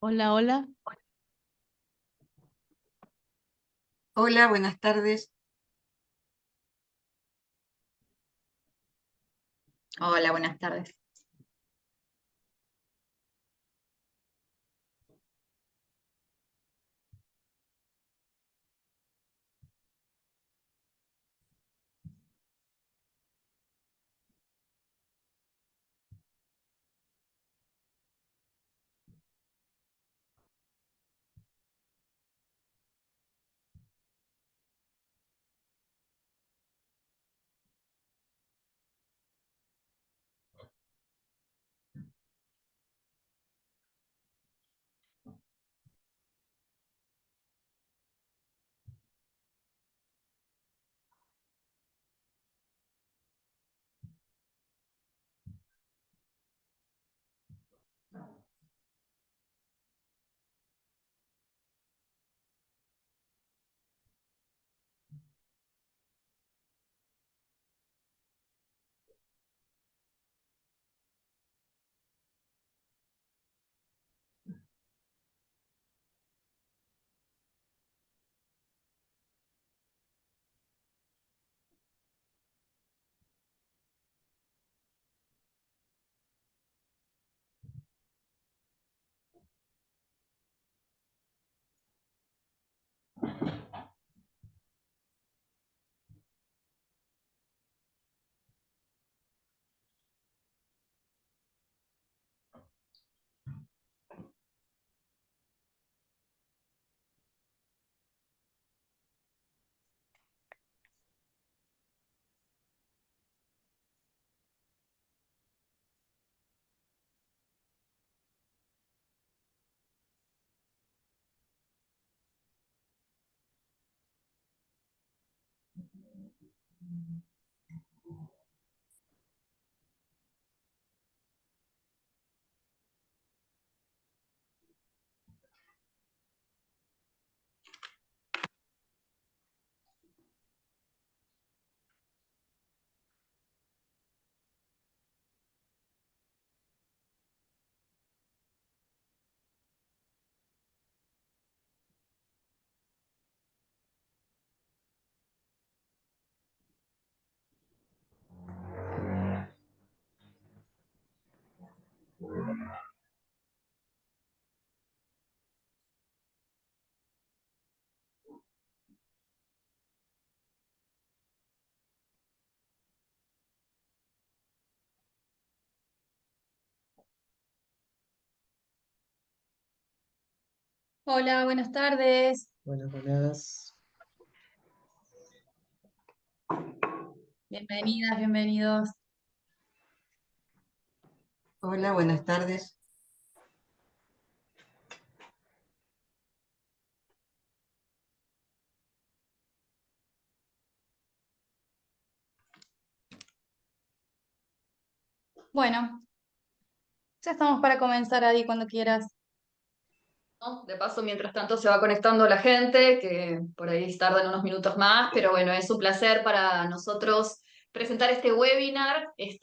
Hola, hola. Hola, buenas tardes. Hola, buenas tardes. Hola, buenas tardes. Buenas, buenas. Bienvenidas, bienvenidos. Hola, buenas tardes. Bueno, ya estamos para comenzar, Adi, cuando quieras. ¿No? De paso, mientras tanto se va conectando la gente, que por ahí tardan unos minutos más, pero bueno, es un placer para nosotros presentar este webinar que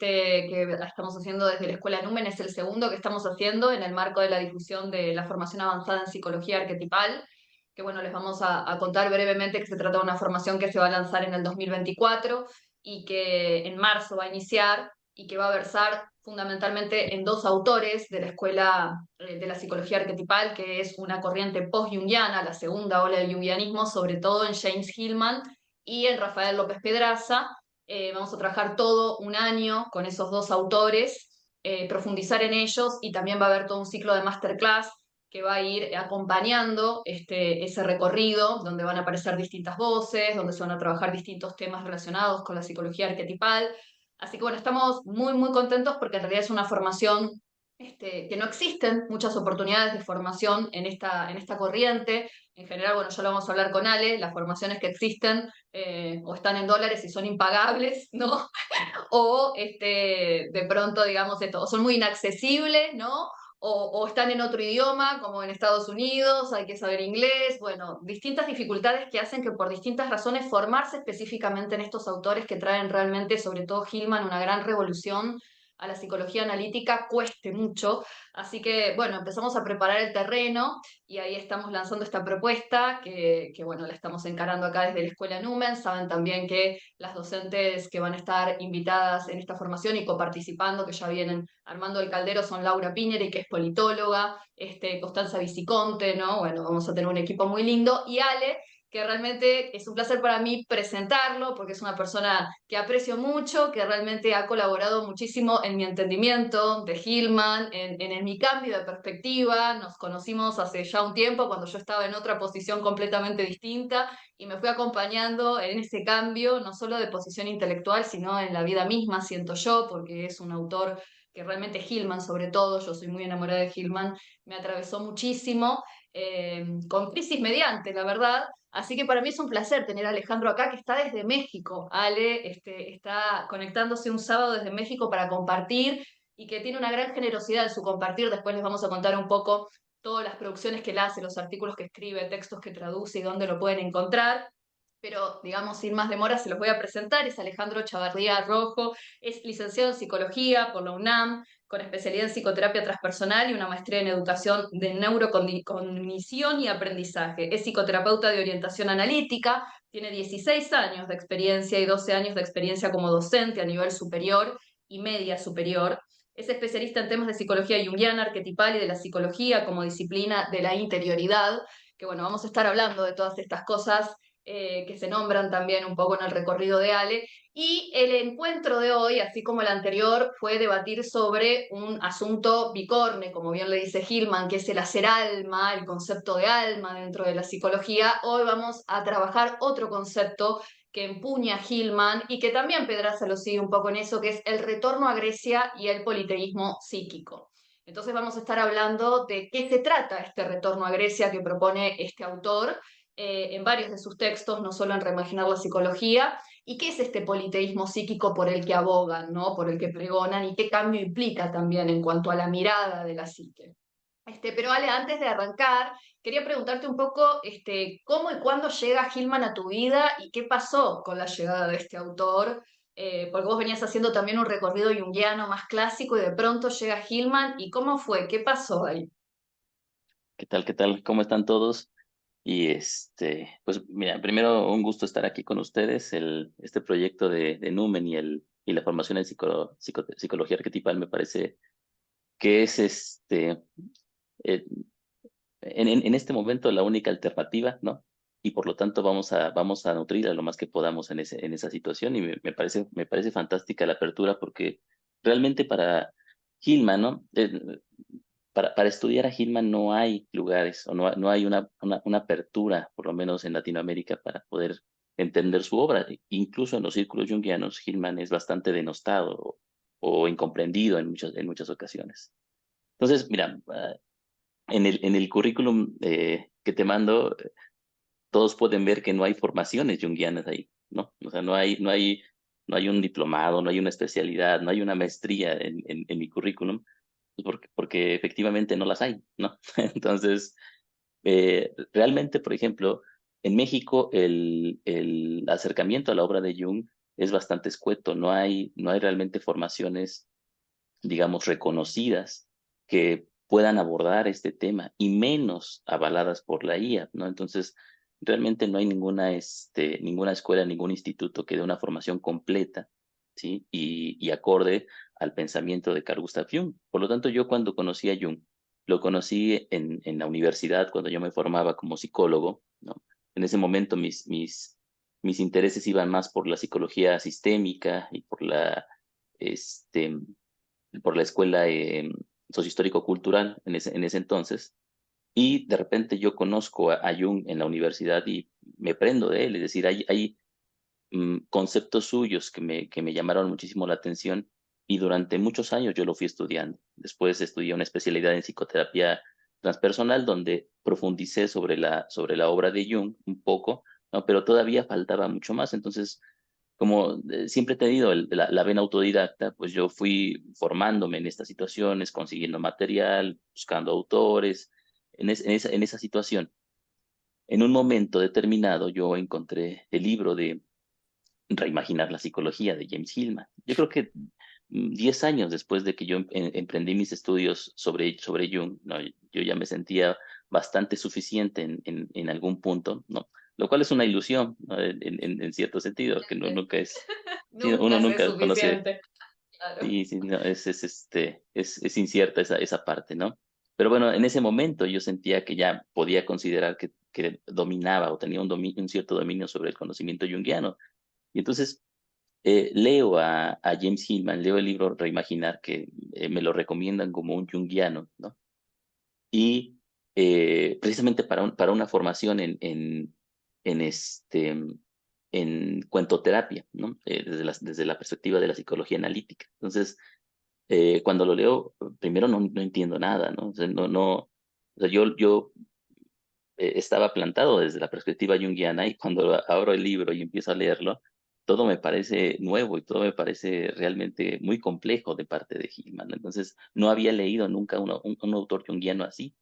estamos haciendo desde la Escuela Numen, es el segundo que estamos haciendo en el marco de la difusión de la formación avanzada en psicología arquetipal, que bueno, les vamos a contar brevemente que se trata de una formación que se va a lanzar en el 2024 y que en marzo va a iniciar y que va a versar fundamentalmente en dos autores de la escuela de la psicología arquetipal, que es una corriente post-jungiana, la segunda ola del jungianismo, sobre todo en James Hillman y en Rafael López Pedraza. Vamos a trabajar todo un año con esos dos autores, profundizar en ellos y también va a haber todo un ciclo de masterclass que va a ir acompañando ese recorrido, donde van a aparecer distintas voces, donde se van a trabajar distintos temas relacionados con la psicología arquetipal. Así que bueno, estamos muy, muy contentos porque en realidad es una formación que no existen muchas oportunidades de formación en esta corriente. En general, bueno, ya lo vamos a hablar con Ale, las formaciones que existen o están en dólares y son impagables, ¿no? O de pronto, digamos, esto, o son muy inaccesibles, ¿no? O están en otro idioma, como en Estados Unidos, hay que saber inglés, bueno, distintas dificultades que hacen que por distintas razones formarse específicamente en estos autores que traen realmente, sobre todo Hillman, una gran revolución a la psicología analítica cueste mucho. Así que, bueno, empezamos a preparar el terreno y ahí estamos lanzando esta propuesta bueno, la estamos encarando acá desde la Escuela Numen. Saben también que las docentes que van a estar invitadas en esta formación y coparticipando, que ya vienen armando el caldero, son Laura Piñeri, que es politóloga, Constanza Viciconte, ¿no? Bueno, vamos a tener un equipo muy lindo. Y Ale, que realmente es un placer para mí presentarlo, porque es una persona que aprecio mucho, que realmente ha colaborado muchísimo en mi entendimiento de Hillman, en mi cambio de perspectiva. Nos conocimos hace ya un tiempo, cuando yo estaba en otra posición completamente distinta, y me fui acompañando en ese cambio, no solo de posición intelectual, sino en la vida misma, siento yo, porque es un autor que realmente Hillman, sobre todo, yo soy muy enamorada de Hillman, me atravesó muchísimo, con crisis mediante, la verdad. Así que para mí es un placer tener a Alejandro acá, que está desde México. Ale, está conectándose un sábado desde México para compartir y que tiene una gran generosidad en su compartir. Después les vamos a contar un poco todas las producciones que él hace, los artículos que escribe, textos que traduce y dónde lo pueden encontrar. Pero, digamos, sin más demora, se los voy a presentar. Es Alejandro Chavarría Rojo, es licenciado en Psicología por la UNAM, con especialidad en psicoterapia transpersonal y una maestría en educación de neurocognición y aprendizaje. Es psicoterapeuta de orientación analítica, tiene 16 años de experiencia y 12 años de experiencia como docente a nivel superior y media superior. Es especialista en temas de psicología junguiana, arquetipal y de la psicología como disciplina de la interioridad, que bueno, vamos a estar hablando de todas estas cosas que se nombran también un poco en el recorrido de Ale. Y el encuentro de hoy, así como el anterior, fue debatir sobre un asunto bicorne, como bien le dice Hillman, que es el hacer alma, el concepto de alma dentro de la psicología. Hoy vamos a trabajar otro concepto que empuña Hillman y que también Pedraza lo sigue un poco en eso, que es el retorno a Grecia y el politeísmo psíquico. Entonces vamos a estar hablando de qué se trata este retorno a Grecia que propone este autor en varios de sus textos, no solo en Reimaginar la psicología, y qué es este politeísmo psíquico por el que abogan, ¿no? Por el que pregonan, y qué cambio implica también en cuanto a la mirada de la psique. Pero Ale, antes de arrancar, quería preguntarte un poco cómo y cuándo llega Hillman a tu vida y qué pasó con la llegada de este autor, porque vos venías haciendo también un recorrido junguiano más clásico y de pronto llega Hillman, y cómo fue, qué pasó ahí. ¿Qué tal? ¿Qué tal? ¿Cómo están todos? Y pues mira, primero un gusto estar aquí con ustedes. Este proyecto de Numen y la formación en psicología arquetipal me parece que es eh, en este momento la única alternativa, ¿no? Y por lo tanto vamos a nutrirla lo más que podamos en esa situación. Y me parece fantástica la apertura porque realmente para Gilman, ¿no? Para estudiar a Hillman no hay lugares o no hay una apertura, por lo menos en Latinoamérica, para poder entender su obra. Incluso en los círculos junguianos, Hillman es bastante denostado o incomprendido en muchas ocasiones. Entonces, mira, en el currículum que te mando, todos pueden ver que no hay formaciones junguianas ahí, ¿no? O sea, no hay un diplomado, no hay una especialidad, no hay una maestría en mi currículum pues porque efectivamente no las hay, ¿no? Entonces, realmente, por ejemplo, en México el acercamiento a la obra de Jung es bastante escueto, no hay realmente formaciones, digamos, reconocidas que puedan abordar este tema y menos avaladas por la IA, ¿no? Entonces, realmente no hay ninguna escuela, ningún instituto que dé una formación completa, ¿sí? Y acorde al pensamiento de Carl Gustav Jung. Por lo tanto, yo cuando conocí a Jung, lo conocí en la universidad, cuando yo me formaba como psicólogo, ¿no? En ese momento mis intereses iban más por la psicología sistémica y este, por la escuela sociohistórico-cultural en ese entonces. Y de repente yo conozco a Jung en la universidad y me prendo de él, es decir, hay conceptos suyos que me llamaron muchísimo la atención y durante muchos años yo lo fui estudiando. Después estudié una especialidad en psicoterapia transpersonal donde profundicé sobre la obra de Jung un poco, ¿no? Pero todavía faltaba mucho más. Entonces, como siempre he tenido la vena autodidacta, pues yo fui formándome en estas situaciones, consiguiendo material, buscando autores, en esa situación. En un momento determinado yo encontré el libro de Reimaginar la psicología de James Hillman. Yo creo que 10 años después de que yo emprendí mis estudios sobre Jung, ¿no? Yo ya me sentía bastante suficiente en algún punto, ¿no? Lo cual es una ilusión, ¿no? En cierto sentido, que nunca es, sí, uno Nunca es nunca conoce, suficiente. Claro. sí, sí, no, es incierta esa parte, ¿no? Pero bueno, en ese momento yo sentía que ya podía considerar que dominaba o tenía un cierto dominio sobre el conocimiento junguiano. Y entonces leo a James Hillman, leo el libro Reimaginar, que me lo recomiendan como un junguiano, ¿no? Y precisamente para una formación en cuentoterapia, ¿no? Desde la perspectiva de la psicología analítica. Entonces, cuando lo leo, primero no entiendo nada, ¿no? O sea, o sea, yo estaba plantado desde la perspectiva junguiana y cuando abro el libro y empiezo a leerlo, todo me parece nuevo y todo me parece realmente muy complejo de parte de Hillman, ¿no? Entonces, no había leído nunca un autor junguiano así.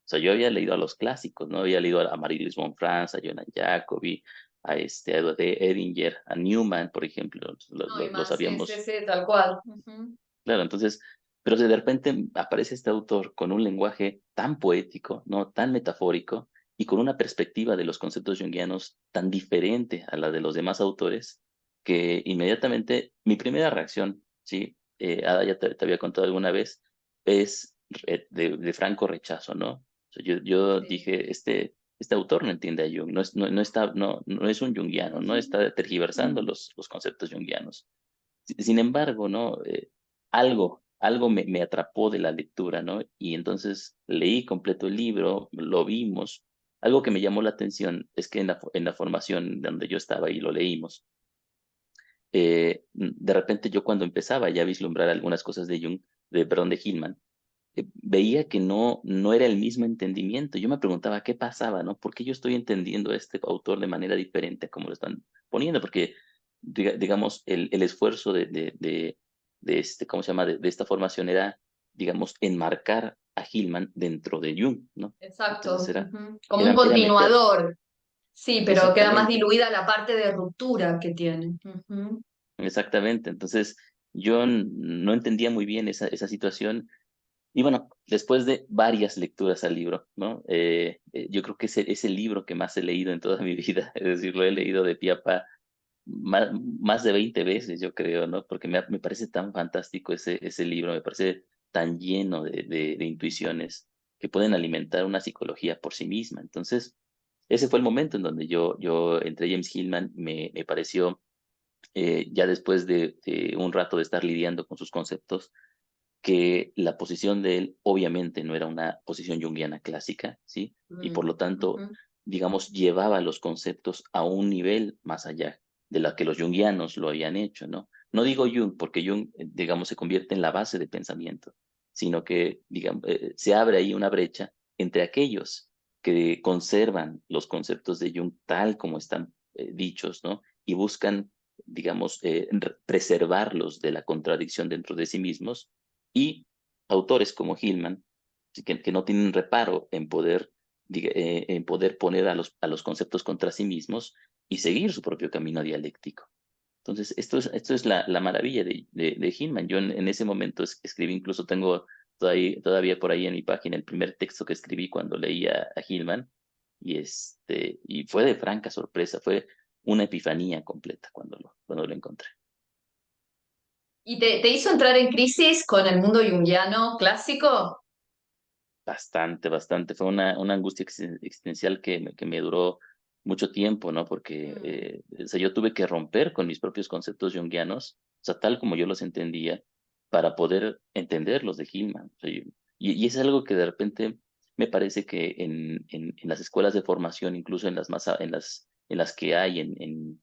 O sea, yo había leído a los clásicos, ¿no? Había leído a Marie-Louise von Franz, a Jonan Jacobi, a Edward Edinger, a Newman, por ejemplo, No, y lo más, sí, sí, sabíamos. sí, tal cual. Ujú. Claro, entonces, pero de repente aparece este autor con un lenguaje tan poético, ¿no? Tan metafórico y con una perspectiva de los conceptos junguianos tan diferente a la de los demás autores, que inmediatamente mi primera reacción, ¿sí? Ada ya te había contado alguna vez, es de franco rechazo, ¿no? O sea, yo Sí. dije, este autor no entiende a Jung, no es un junguiano, no está tergiversando los conceptos junguianos. Sin embargo, ¿no? Algo me atrapó de la lectura, ¿no? Y entonces leí completo el libro, lo vimos. Algo que me llamó la atención es que en la formación donde yo estaba y lo leímos, de repente yo cuando empezaba ya a vislumbrar algunas cosas de Jung, perdón, de Hillman, veía que no era el mismo entendimiento. Yo me preguntaba qué pasaba, ¿no? ¿Por qué yo estoy entendiendo a este autor de manera diferente a como lo están poniendo? Porque, digamos, el esfuerzo ¿cómo se llama? De esta formación era, digamos, enmarcar a Hillman dentro de Jung, ¿no? Entonces Exacto. era, Ujú. Como un era, era meter, continuador. Sí, pero queda más exactamente, diluida la parte de ruptura que tiene. Ujú. exactamente. Entonces, yo no entendía muy bien esa situación. Y bueno, después de varias lecturas al libro, ¿no? Yo creo que es el libro que más he leído en toda mi vida, es decir, lo he leído de pie a pa más de 20 veces, yo creo, ¿no? Porque me parece tan fantástico ese libro, me parece tan lleno de intuiciones que pueden alimentar una psicología por sí misma. Entonces, ese fue el momento en donde yo entré a James Hillman, me pareció, ya después de un rato de estar lidiando con sus conceptos, que la posición de él obviamente no era una posición junguiana clásica, ¿sí? Y por Mm, lo tanto, ujú. digamos, llevaba los conceptos a un nivel más allá de lo que los junguianos lo habían hecho, ¿no? No digo Jung, porque Jung, digamos, se convierte en la base de pensamiento, sino que, digamos, se abre ahí una brecha entre aquellos que conservan los conceptos de Jung tal como están dichos, ¿no? Y buscan, digamos, preservarlos de la contradicción dentro de sí mismos y autores como Hillman, que no tienen reparo en poder poner a los conceptos contra sí mismos y seguir su propio camino dialéctico. Entonces, esto es la maravilla de Hillman. Yo en ese momento escribí, incluso tengo todavía por ahí en mi página el primer texto que escribí cuando leía a Hillman, y fue de franca sorpresa, fue una epifanía completa cuando lo encontré. ¿Y te hizo entrar en crisis con el mundo junguiano clásico? Bastante, bastante. Fue una angustia existencial que me duró mucho tiempo, ¿no? Porque Mm. o sea, yo tuve que romper con mis propios conceptos junguianos, o sea, tal como yo los entendía, para poder entender los de Hillman. O sea, y es algo que de repente me parece que en las escuelas de formación, incluso en las que hay en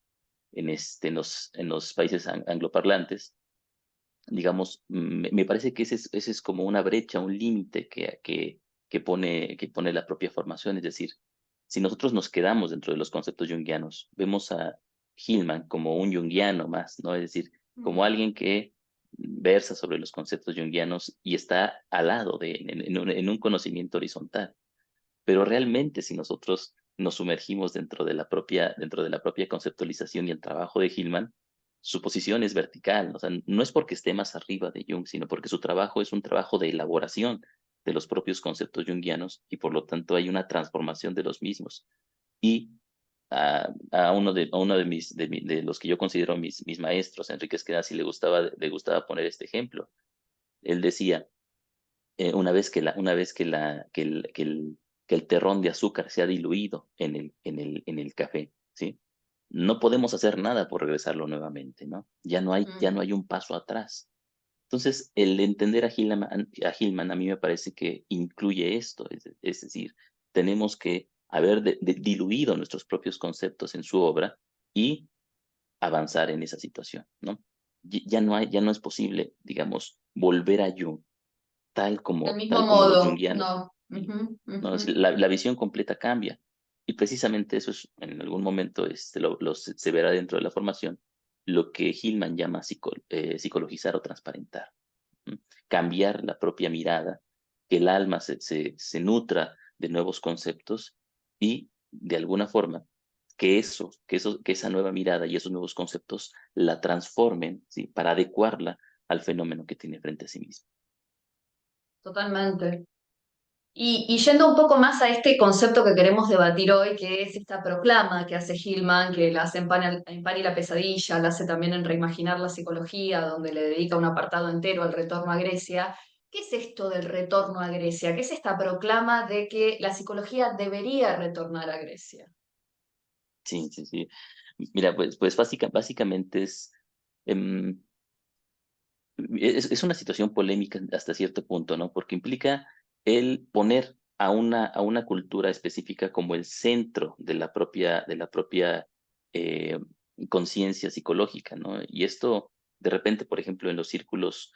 los países angloparlantes, digamos, me parece que ese es como una brecha, un límite que pone la propia formación. Es decir, si nosotros nos quedamos dentro de los conceptos junguianos, vemos a Hillman como un junguiano más, ¿no? Es decir, como Mm. alguien que versa sobre los conceptos junguianos y está al lado en un conocimiento horizontal. Pero realmente, si nosotros nos sumergimos dentro de la propia conceptualización y el trabajo de Hillman, su posición es vertical, o sea, no es porque esté más arriba de Jung, sino porque su trabajo es un trabajo de elaboración de los propios conceptos junguianos y por lo tanto hay una transformación de los mismos. Y a uno de de los que yo considero mis maestros, Enrique Esqueda, sí le gustaba poner este ejemplo. Él decía, una vez que el terrón de azúcar se ha diluido en el café, ¿sí? No podemos hacer nada por regresarlo nuevamente, ¿no? Ya no hay un paso atrás. Entonces, el entender a Hillman a mí me parece que incluye esto, es decir, tenemos que haber diluido nuestros propios conceptos en su obra y avanzar en esa situación, ¿no? Ya no es posible, digamos, volver a Jung Del mismo tal como los modo, junguianos, no. ¿sí? Ujú, ¿No? ujú. La visión completa cambia. Y precisamente eso es, en algún momento se verá dentro de la formación, lo que Hillman llama psicologizar o transparentar. ¿M? Cambiar la propia mirada, que el alma se nutra de nuevos conceptos y, de alguna forma, que esa nueva mirada y esos nuevos conceptos la transformen, ¿sí? Para adecuarla al fenómeno que tiene frente a sí mismo. Totalmente. Y yendo un poco más a este concepto que queremos debatir hoy, que es esta proclama que hace Hillman, que la hace en Pan y la pesadilla, la hace también en Reimaginar la psicología, donde le dedica un apartado entero al retorno a Grecia. ¿Qué es esto del retorno a Grecia? ¿Qué es esta proclama de que la psicología debería retornar a Grecia? Sí, sí, sí. Mira, pues básicamente em, es una situación polémica hasta cierto punto, ¿no? Porque implica el poner a una cultura específica como el centro de la propia eh, conciencia psicológica, ¿no? Y esto, de repente, por ejemplo, en los círculos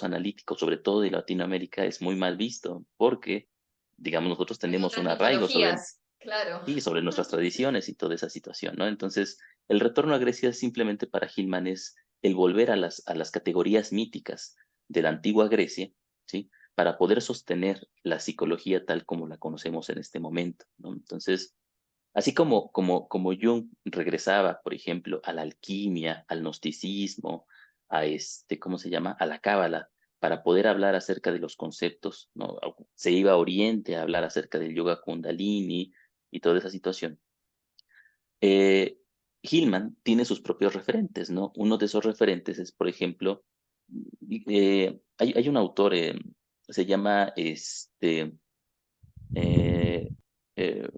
analíticos, sobre todo de Latinoamérica, es muy mal visto, porque, digamos, nosotros Hay tenemos otras un arraigo mitologías, claro. sí, sobre nuestras tradiciones y toda esa situación, ¿no? Entonces, el retorno a Grecia simplemente para Gilman es el volver a las categorías míticas de la antigua Grecia, ¿sí? Para poder sostener la psicología tal como la conocemos en este momento, ¿no? Entonces, así como Jung regresaba, por ejemplo, a la alquimia, al gnosticismo, ¿cómo se llama? A la cábala, para poder hablar acerca de los conceptos, ¿no? Se iba a Oriente a hablar acerca del yoga Kundalini y toda esa situación. Eh, Hillman tiene sus propios referentes, ¿no? Uno de esos referentes es, por ejemplo, hay un autor, se llama, eh, eh,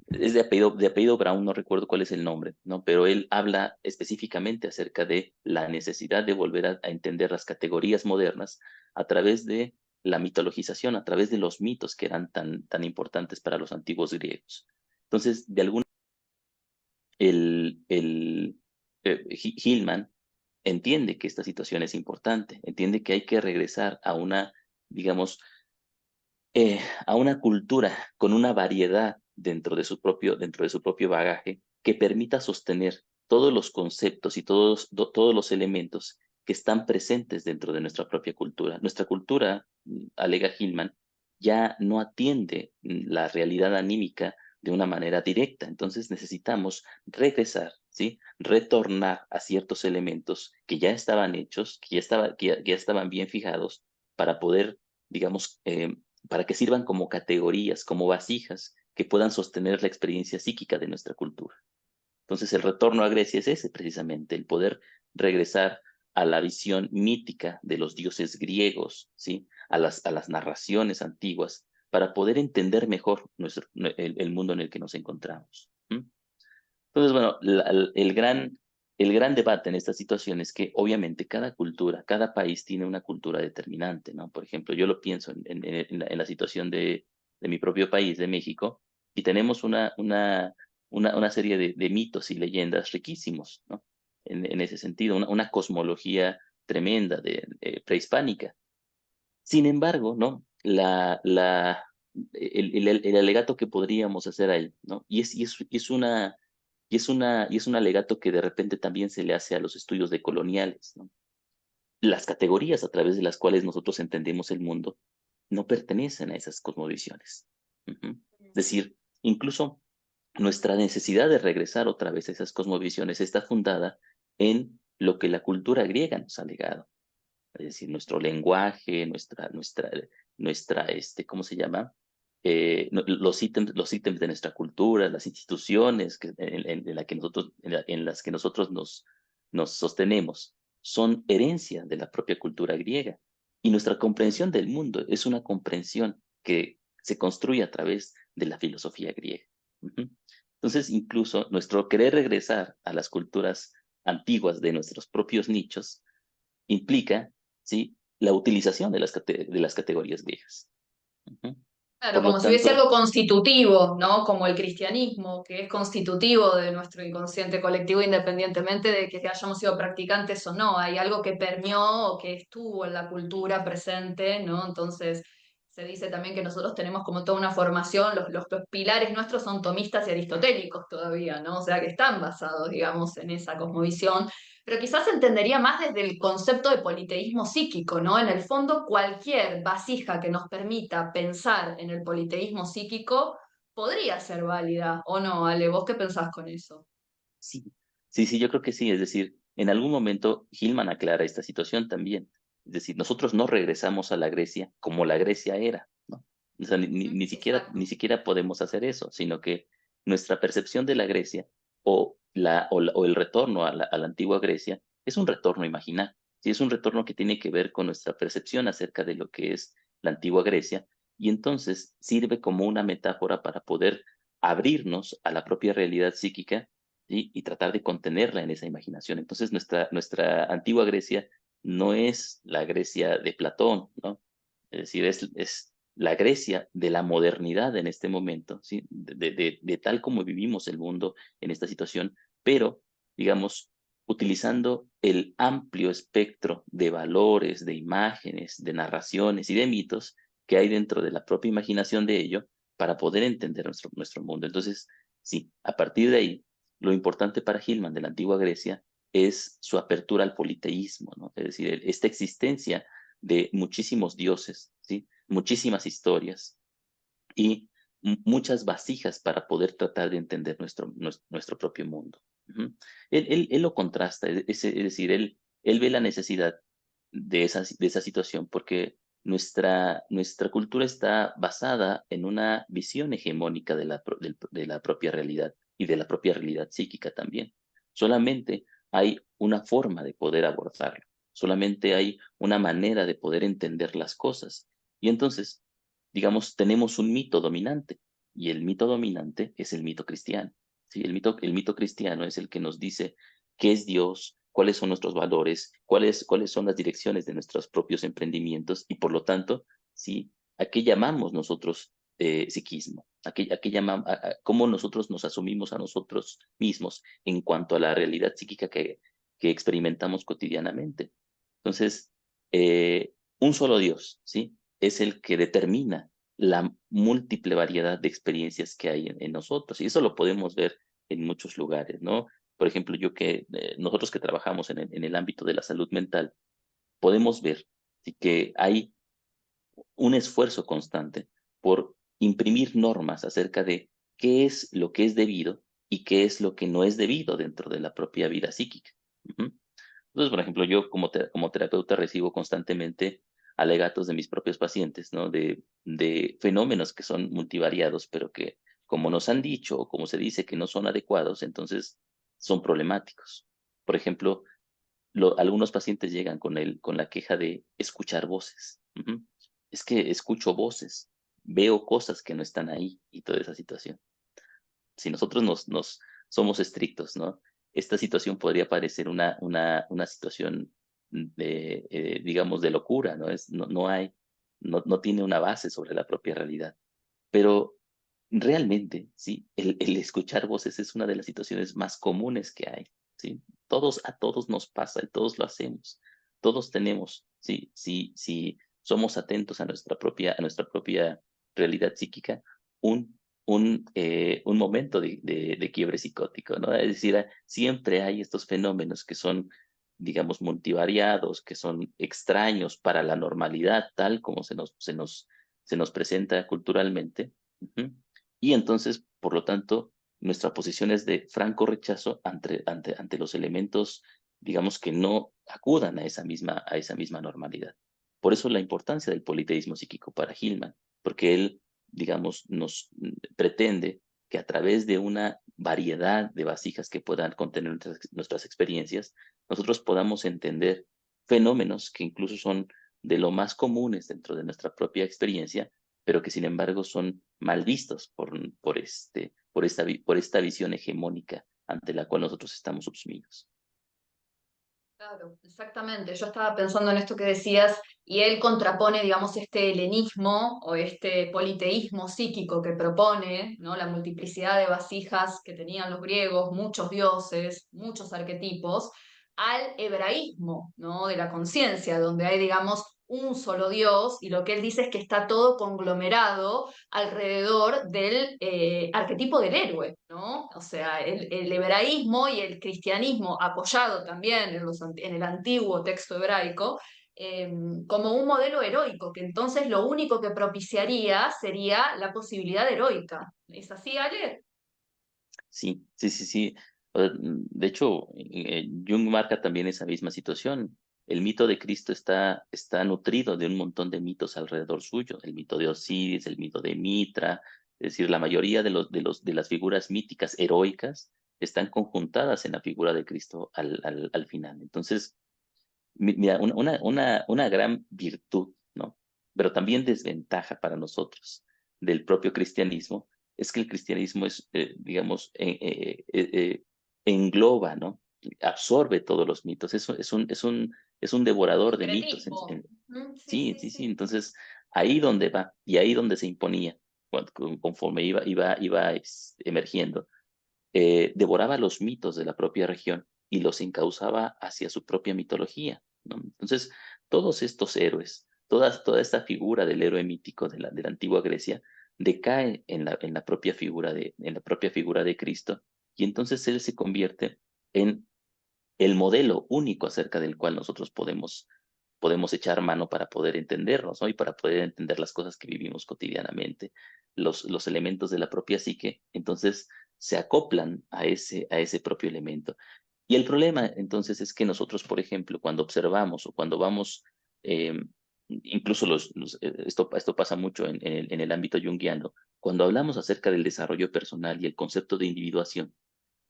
es de apellido Brown, no recuerdo cuál es el nombre, ¿no? Pero él habla específicamente acerca de la necesidad de volver a entender las categorías modernas a través de la mitologización, a través de los mitos que eran tan importantes para los antiguos griegos. Entonces, de alguna Hillman entiende que esta situación es importante, entiende que hay que regresar a digamos, a una cultura con una variedad dentro de su propio bagaje que permita sostener todos los conceptos y todos los elementos que están presentes dentro de nuestra propia cultura. Nuestra cultura, alega Hillman, ya no atiende la realidad anímica de una manera directa. Entonces necesitamos regresar, ¿sí? Retornar a ciertos elementos que ya estaban hechos, que ya estaban bien fijados para poder, digamos, para que sirvan como categorías, como vasijas que puedan sostener la experiencia psíquica de nuestra cultura. Entonces, el retorno a Grecia es ese precisamente, el poder regresar a la visión mítica de los dioses griegos, ¿sí? A las narraciones antiguas, para poder entender mejor el mundo en el que nos encontramos. ¿M? Entonces, bueno, el gran debate en esta situación es que obviamente cada cultura, cada país tiene una cultura determinante, ¿no? Por ejemplo, yo lo pienso en la situación de mi propio país, de México, y tenemos una serie de mitos y leyendas riquísimos, ¿no? En ese sentido, una cosmología tremenda prehispánica. Sin embargo, ¿no? El alegato que podríamos hacer ahí, ¿no? Y es un alegato que de repente también se le hace a los estudios decoloniales, ¿no? Las categorías a través de las cuales nosotros entendemos el mundo no pertenecen a esas cosmovisiones. Ujú. Es decir, incluso nuestra necesidad de regresar otra vez a esas cosmovisiones está fundada en lo que la cultura griega nos ha legado. Es decir, nuestro lenguaje, ¿cómo se llama? Los ítems de nuestra cultura, las instituciones en las que nosotros nos sostenemos, son herencia de la propia cultura griega. Y nuestra comprensión del mundo es una comprensión que se construye a través de la filosofía griega. Ujú. Entonces, incluso nuestro querer regresar a las culturas antiguas de nuestros propios nichos implica, ¿sí?, la utilización de las categorías griegas. Ujú. Claro, Por lo como si hubiese tanto, algo constitutivo, ¿no? Como el cristianismo, que es constitutivo de nuestro inconsciente colectivo, independientemente de que hayamos sido practicantes o no. Hay algo que permeó o que estuvo en la cultura presente, ¿no? Entonces, se dice también que nosotros tenemos como toda una formación, los pilares nuestros son tomistas y aristotélicos todavía, ¿no? O sea, que están basados, digamos, en esa cosmovisión, pero quizás se entendería más desde el concepto de politeísmo psíquico, ¿no? En el fondo, cualquier vasija que nos permita pensar en el politeísmo psíquico podría ser válida, ¿o no, Ale? ¿Vos qué pensás con eso? sí, sí, yo creo que sí. Es decir, en algún momento Hillman aclara esta situación también. Es decir, nosotros no regresamos a la Grecia como la Grecia era, ¿no? O sea, Exacto. ni siquiera podemos hacer eso, sino que nuestra percepción de la Grecia o el retorno a la antigua Grecia es un retorno imaginario. Sí, es un retorno que tiene que ver con nuestra percepción acerca de lo que es la antigua Grecia, y entonces sirve como una metáfora para poder abrirnos a la propia realidad psíquica, ¿sí?, y tratar de contenerla en esa imaginación. Entonces, nuestra antigua Grecia no es la Grecia de Platón, ¿no? Es decir, es la Grecia de la modernidad en este momento, ¿sí? De tal como vivimos el mundo en esta situación, pero, digamos, utilizando el amplio espectro de valores, de imágenes, de narraciones y de mitos que hay dentro de la propia imaginación de ello para poder entender nuestro mundo. Entonces, sí, a partir de ahí, lo importante para Hillman de la antigua Grecia es su apertura al politeísmo, ¿no? Es decir, esta existencia de muchísimos dioses, ¿sí?, muchísimas historias y muchas vasijas para poder tratar de entender nuestro propio mundo. Ujú. Él lo contrasta, es decir, él ve la necesidad de esa situación porque nuestra cultura está basada en una visión hegemónica de la propia realidad y de la propia realidad psíquica también. Solamente hay una forma de poder abordarlo, solamente hay una manera de poder entender las cosas. Y entonces, digamos, tenemos un mito dominante, y el mito dominante es el mito cristiano. ¿Sí? El mito cristiano es el que nos dice qué es Dios, cuáles son nuestros valores, cuáles son las direcciones de nuestros propios emprendimientos, y por lo tanto, ¿sí?, a qué llamamos nosotros psiquismo, cómo nosotros nos asumimos a nosotros mismos en cuanto a la realidad psíquica que experimentamos cotidianamente. Entonces, un solo Dios, ¿sí?, es el que determina la múltiple variedad de experiencias que hay en nosotros. Y eso lo podemos ver en muchos lugares, ¿no? Por ejemplo, nosotros que trabajamos en el ámbito de la salud mental, podemos ver, ¿sí?, que hay un esfuerzo constante por imprimir normas acerca de qué es lo que es debido y qué es lo que no es debido dentro de la propia vida psíquica. Ujú. Entonces, por ejemplo, yo como terapeuta recibo constantemente alegatos de mis propios pacientes, ¿no? De fenómenos que son multivariados, pero que como nos han dicho o como se dice que no son adecuados, entonces son problemáticos. Por ejemplo, algunos pacientes llegan con la queja de escuchar voces. Ujú. Es que escucho voces, veo cosas que no están ahí y toda esa situación. Si nosotros nos somos estrictos, ¿no? Esta situación podría parecer una situación digamos, de locura, ¿no? No tiene una base sobre la propia realidad. Pero realmente, sí, el escuchar voces es una de las situaciones más comunes que hay, ¿sí? A todos nos pasa y todos lo hacemos. Todos tenemos, sí, somos atentos a nuestra propia realidad psíquica, un momento de quiebre psicótico, ¿no? Es decir, siempre hay estos fenómenos que son, digamos, multivariados, que son extraños para la normalidad, tal como se nos presenta culturalmente. Ujú. Y entonces, por lo tanto, nuestra posición es de franco rechazo ante los elementos digamos que no acudan a esa misma normalidad. Por eso la importancia del politeísmo psíquico para Hillman, porque él, digamos, nos pretende que a través de una variedad de vasijas que puedan contener nuestras experiencias, nosotros podamos entender fenómenos que incluso son de lo más comunes dentro de nuestra propia experiencia, pero que sin embargo son mal vistos por esta visión hegemónica ante la cual nosotros estamos subsumidos. Claro, exactamente. Yo estaba pensando en esto que decías y él contrapone, digamos, este helenismo o este politeísmo psíquico que propone, ¿no? La multiplicidad de vasijas que tenían los griegos, muchos dioses, muchos arquetipos, al hebraísmo, ¿no? De la conciencia, donde hay, digamos, un solo Dios y lo que él dice es que está todo conglomerado alrededor del arquetipo del héroe, ¿no? O sea, el hebraísmo y el cristianismo, apoyado también en el antiguo texto hebraico, como un modelo heroico, que entonces lo único que propiciaría sería la posibilidad heroica. ¿Es así, Ale? Sí, sí, sí, sí. De hecho, Jung marca también esa misma situación. El mito de Cristo está nutrido de un montón de mitos alrededor suyo. El mito de Osiris, el mito de Mitra, es decir, la mayoría de las figuras míticas heroicas están conjuntadas en la figura de Cristo al final. Entonces, mira, una gran virtud, ¿no? Pero también desventaja para nosotros del propio cristianismo es que el cristianismo es, digamos, engloba, ¿no? Absorbe todos los mitos. Es un devorador de mitos. Sincretismo. Sí, Sí, sí, sí, sí. sí. Entonces, ahí donde va y ahí donde se imponía, conforme iba emergiendo, devoraba los mitos de la propia región y los encauzaba hacia su propia mitología, ¿no? Entonces, todos estos héroes, toda esta figura del héroe mítico de la antigua Grecia, decae en la propia en la propia figura de Cristo, y entonces él se convierte en el modelo único acerca del cual nosotros podemos echar mano para poder entendernos, ¿no? Y para poder entender las cosas que vivimos cotidianamente, los elementos de la propia psique, entonces se acoplan a ese propio elemento. Y el problema entonces es que nosotros, por ejemplo, cuando observamos o cuando vamos, eh, incluso esto pasa mucho en el ámbito junguiano, cuando hablamos acerca del desarrollo personal y el concepto de individuación,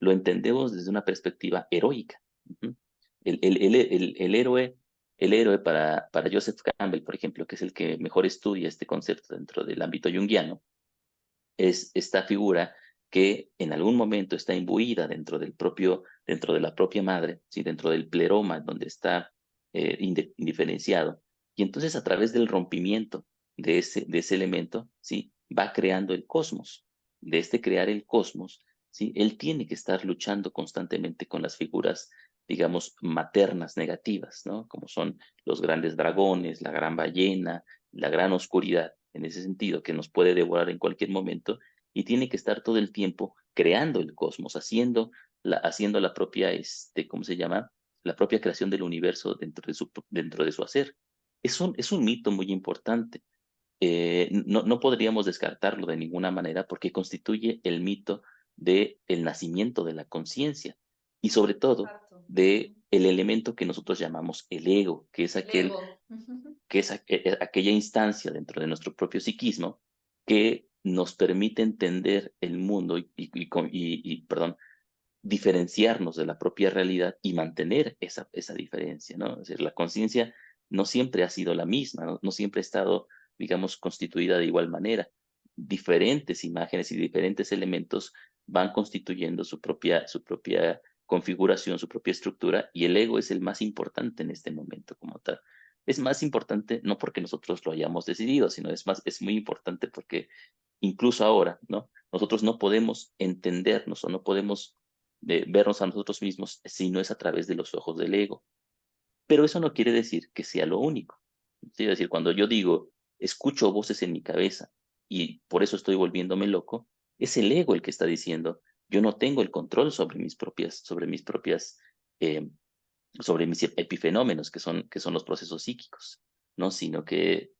lo entendemos desde una perspectiva heroica. Ujú. El héroe para Joseph Campbell, por ejemplo, que es el que mejor estudia este concepto dentro del ámbito junguiano, es esta figura que en algún momento está imbuida dentro de la propia madre, ¿sí? Dentro del pleroma, donde está indiferenciado. Y entonces a través del rompimiento de ese elemento, ¿sí? Va creando el cosmos. De este crear el cosmos, ¿sí? Él tiene que estar luchando constantemente con las figuras, digamos, maternas negativas, ¿no? Como son los grandes dragones, la gran ballena, la gran oscuridad, en ese sentido, que nos puede devorar en cualquier momento, y tiene que estar todo el tiempo creando el cosmos, haciendo la propia, ¿cómo se llama? La propia creación del universo dentro de su hacer. Es un mito muy importante. No podríamos descartarlo de ninguna manera porque constituye el mito de el nacimiento de la conciencia y sobre todo Exacto. de el elemento que nosotros llamamos el ego, El ego. Ujú. que es aquella instancia dentro de nuestro propio psiquismo que nos permite entender el mundo perdón, diferenciarnos de la propia realidad y mantener esa diferencia, ¿no? Es decir, la conciencia no siempre ha sido la misma, no siempre ha estado, digamos, constituida de igual manera. Diferentes imágenes y diferentes elementos van constituyendo su propia configuración, su propia estructura, y el ego es el más importante en este momento como tal. Es más importante no porque nosotros lo hayamos decidido, sino es muy importante porque incluso ahora, ¿no? Nosotros no podemos entendernos o no podemos vernos a nosotros mismos si no es a través de los ojos del ego. Pero eso no quiere decir que sea lo único. ¿Sí? Es decir, cuando yo digo, escucho voces en mi cabeza y por eso estoy volviéndome loco, es el ego el que está diciendo, yo no tengo el control eh, sobre mis epifenómenos, que son los procesos psíquicos, ¿no? Sino que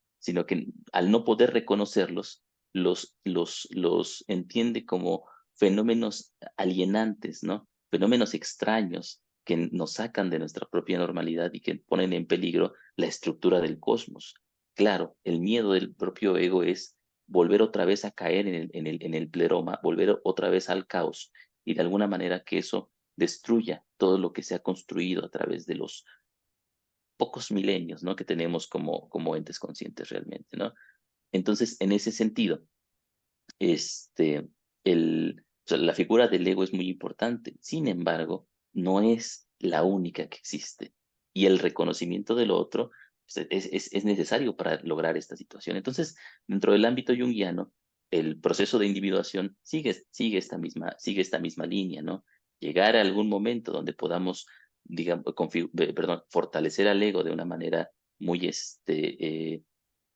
al no poder reconocerlos, los entiende como fenómenos alienantes, ¿no? Fenómenos extraños que nos sacan de nuestra propia normalidad y que ponen en peligro la estructura del cosmos. Claro, el miedo del propio ego es volver otra vez a caer en el pleroma, volver otra vez al caos y de alguna manera que eso destruya todo lo que se ha construido a través de los pocos milenios, ¿no? Que tenemos como entes conscientes realmente, ¿no? Entonces, en ese sentido, este, o sea, la figura del ego es muy importante. Sin embargo, no es la única que existe. Y el reconocimiento del otro pues, es necesario para lograr esta situación. Entonces, dentro del ámbito junguiano, el proceso de individuación sigue esta misma línea, ¿no? Llegar a algún momento donde podamos, digamos, fortalecer al ego de una manera muy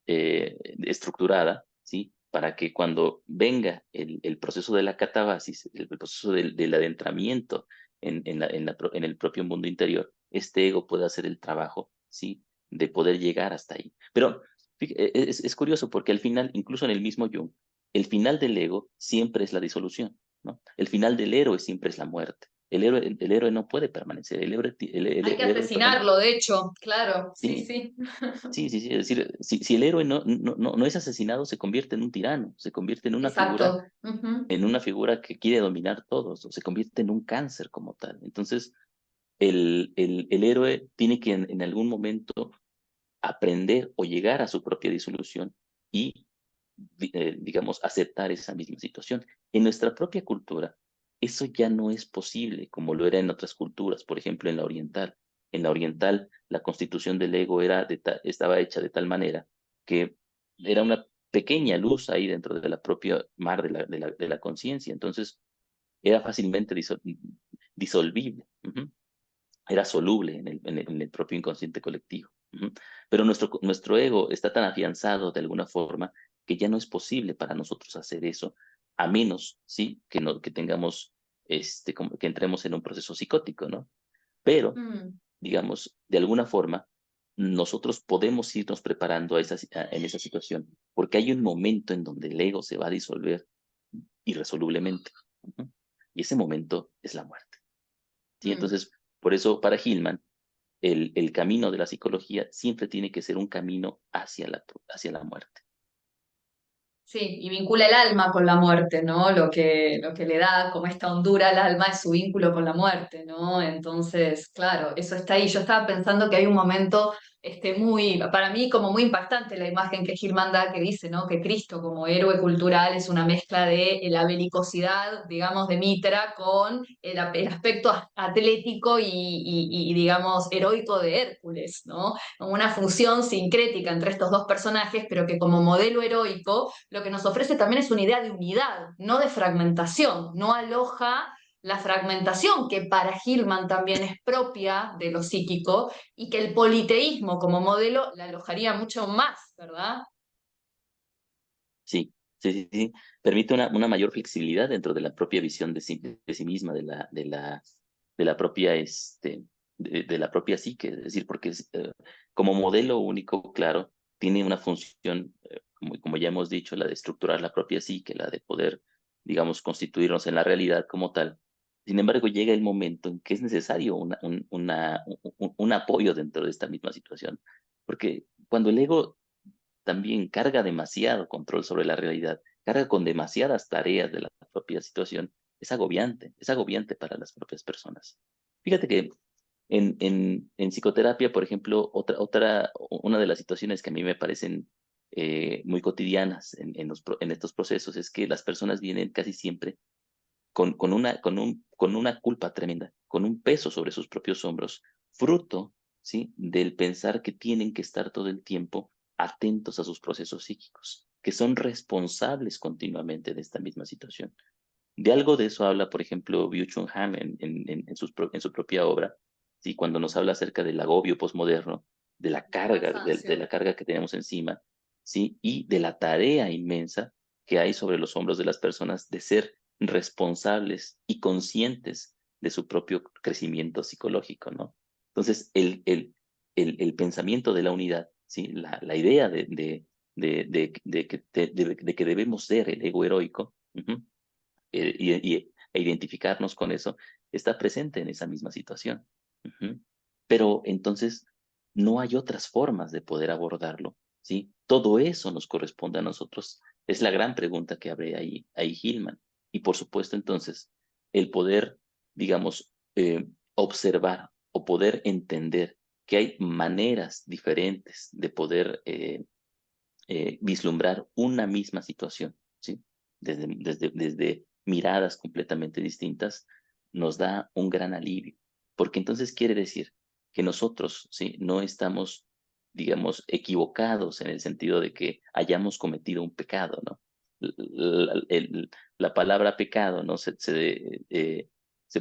estructurada, ¿sí? Para que cuando venga el proceso de la catabasis, el proceso del adentramiento en el propio mundo interior, este ego pueda hacer el trabajo, ¿sí? De poder llegar hasta ahí. Pero es curioso porque al final, incluso en el mismo Jung, el final del ego siempre es la disolución, ¿no? El final del héroe siempre es la muerte. El héroe no puede permanecer, el héroe, Hay que el héroe permanece. asesinarlo, de hecho, claro, sí, Sí, sí. sí, sí, sí, es decir, si el héroe no es asesinado, se convierte en un tirano, se convierte Exacto. Ujú. en una figura que quiere dominar todos, o se convierte en un cáncer como tal. Entonces, el héroe tiene que en algún momento aprender o llegar a su propia disolución y, digamos, aceptar esa misma situación. En nuestra propia cultura, eso ya no es posible como lo era en otras culturas, por ejemplo, en la oriental. En la oriental, la constitución del ego estaba hecha de tal manera que era una pequeña luz ahí dentro de la propia mar de la conciencia, entonces era fácilmente disolvible. Ujú. Era soluble en el propio inconsciente colectivo. Ujú. Pero nuestro ego está tan afianzado de alguna forma que ya no es posible para nosotros hacer eso, a menos, ¿sí? Que tengamos, como que entremos en un proceso psicótico, ¿no? Pero, Mm. digamos, de alguna forma, nosotros podemos irnos preparando en esa situación, porque hay un momento en donde el ego se va a disolver irresolublemente. Ujú. Y ese momento es la muerte. ¿Sí? Mm. Entonces, por eso para Hillman, el camino de la psicología siempre tiene que ser un camino hacia la muerte. Sí, y vincula el alma con la muerte, ¿no? Lo que le da como esta hondura al alma es su vínculo con la muerte, ¿no? Entonces, claro, eso está ahí. Yo estaba pensando que hay un momento para mí como muy impactante la imagen que Gilman da que dice, ¿no? Que Cristo como héroe cultural es una mezcla de la belicosidad, digamos, de Mitra con el aspecto atlético y, digamos, heroico de Hércules, ¿no? Una función sincrética entre estos dos personajes, pero que como modelo heroico lo que nos ofrece también es una idea de unidad, no de fragmentación, no aloja la fragmentación que para Hillman también es propia de lo psíquico y que el politeísmo como modelo la alojaría mucho más, ¿verdad? Sí, sí, sí, sí. Permite una mayor flexibilidad dentro de la propia visión de sí misma, de la propia, de la propia psique. Es decir, porque como modelo único, claro, tiene una función, como ya hemos dicho, la de estructurar la propia psique, la de poder, digamos, constituirnos en la realidad como tal. Sin embargo, llega el momento en que es necesario un apoyo dentro de esta misma situación. Porque cuando el ego también carga demasiado control sobre la realidad, carga con demasiadas tareas de la propia situación, es agobiante para las propias personas. Fíjate que en psicoterapia, por ejemplo, una de las situaciones que a mí me parecen muy cotidianas en estos procesos es que las personas vienen casi siempre con una culpa tremenda, con un peso sobre sus propios hombros, fruto, ¿sí? Del pensar que tienen que estar todo el tiempo atentos a sus procesos psíquicos, que son responsables continuamente de esta misma situación. De algo de eso habla, por ejemplo, Byung-Chul Han en su propia obra, ¿sí? Cuando nos habla acerca del agobio posmoderno, de la El carga, de cansancio. la carga que tenemos encima, ¿sí? Y de la tarea inmensa que hay sobre los hombros de las personas de ser responsables y conscientes de su propio crecimiento psicológico, ¿no? Entonces, el pensamiento de la unidad, ¿sí? La idea de que debemos ser el ego heroico, ujú, e identificarnos con eso, está presente en esa misma situación. Ujú. Pero entonces no hay otras formas de poder abordarlo, ¿sí? Todo eso nos corresponde a nosotros. Es la gran pregunta que abre ahí Hillman. Y por supuesto, entonces, el poder, digamos, observar o poder entender que hay maneras diferentes de poder vislumbrar una misma situación, ¿sí? Desde miradas completamente distintas, nos da un gran alivio, porque entonces quiere decir que nosotros, ¿sí? No estamos, digamos, equivocados en el sentido de que hayamos cometido un pecado, ¿no? La palabra pecado, ¿no? Se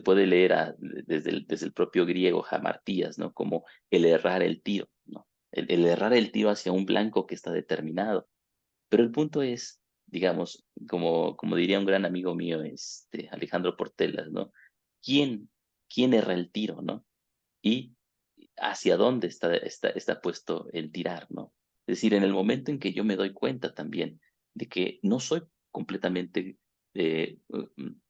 puede leer desde el propio griego jamartías, ¿no? Como el errar el tiro, ¿no? El errar el tiro hacia un blanco que está determinado. Pero el punto es, digamos, como diría un gran amigo mío, Alejandro Portelas, ¿no? ¿Quién, quién erra el tiro, ¿no? Y hacia dónde está puesto el tirar, ¿no? Es decir, en el momento en que yo me doy cuenta también de que no soy completamente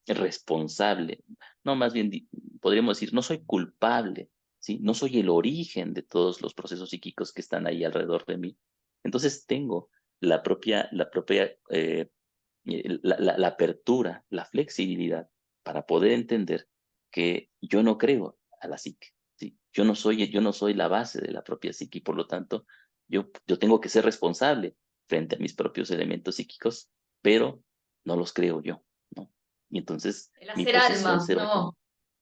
responsable, no, más bien podríamos decir, no soy culpable, ¿sí? No soy el origen de todos los procesos psíquicos que están ahí alrededor de mí. Entonces tengo la apertura, la flexibilidad para poder entender que yo no creo a la psique, ¿sí? Yo no soy la base de la propia psique y por lo tanto yo tengo que ser responsable frente a mis propios elementos psíquicos, pero no los creo yo, ¿no? Y entonces El mi hacer posición alma, será ¿no? como,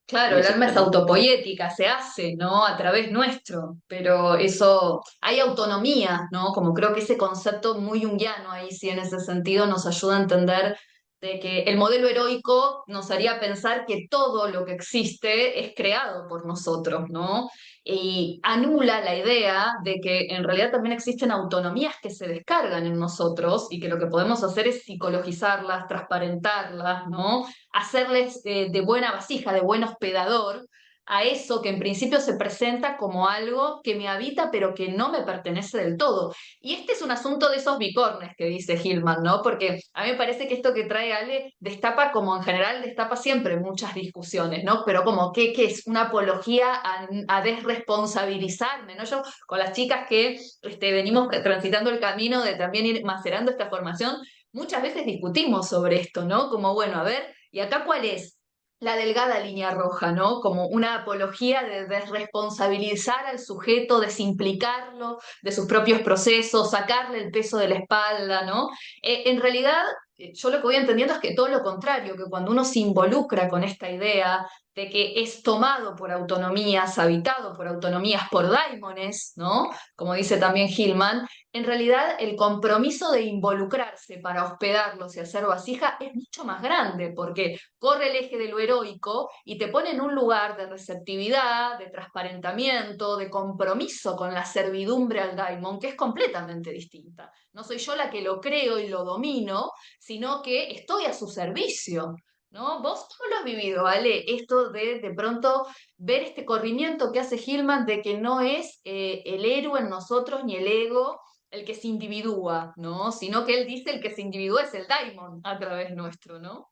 Claro, sí, el alma es exactamente. autopoética, se hace, ¿no? A través nuestro, pero eso, hay autonomía, ¿no? Como creo que ese concepto muy junguiano ahí sí en ese sentido nos ayuda a entender de que el modelo heroico nos haría pensar que todo lo que existe es creado por nosotros, ¿no? Y anula la idea de que en realidad también existen autonomías que se descargan en nosotros y que lo que podemos hacer es psicologizarlas, transparentarlas, ¿no? Hacerles de buena vasija, de buen hospedador, a eso que en principio se presenta como algo que me habita pero que no me pertenece del todo. Y este es un asunto de esos bicornes que dice Hillman, ¿no? Porque a mí me parece que esto que trae Ale destapa, como en general destapa siempre muchas discusiones, ¿no? Pero como que es una apología a desresponsabilizarme, ¿no? Yo con las chicas que venimos transitando el camino de también ir macerando esta formación, muchas veces discutimos sobre esto, ¿no? Como, bueno, a ver, ¿y acá cuál es? La delgada línea roja, ¿no? Como una apología de desresponsabilizar al sujeto, desimplicarlo de sus propios procesos, sacarle el peso de la espalda, ¿no? En realidad, yo lo que voy entendiendo es que todo lo contrario, que cuando uno se involucra con esta idea de que es tomado por autonomías, habitado por autonomías, por daimones, ¿no? Como dice también Hillman, en realidad el compromiso de involucrarse para hospedarlos y hacer vasija es mucho más grande, porque corre el eje de lo heroico y te pone en un lugar de receptividad, de transparentamiento, de compromiso con la servidumbre al daimon, que es completamente distinta. No soy yo la que lo creo y lo domino, sino que estoy a su servicio. ¿No? ¿Vos cómo lo has vivido, Ale? Esto de pronto ver este corrimiento que hace Hillman de que no es el héroe en nosotros ni el ego el que se individúa, ¿no? Sino que él dice el que se individúa es el daimon a través nuestro, ¿no?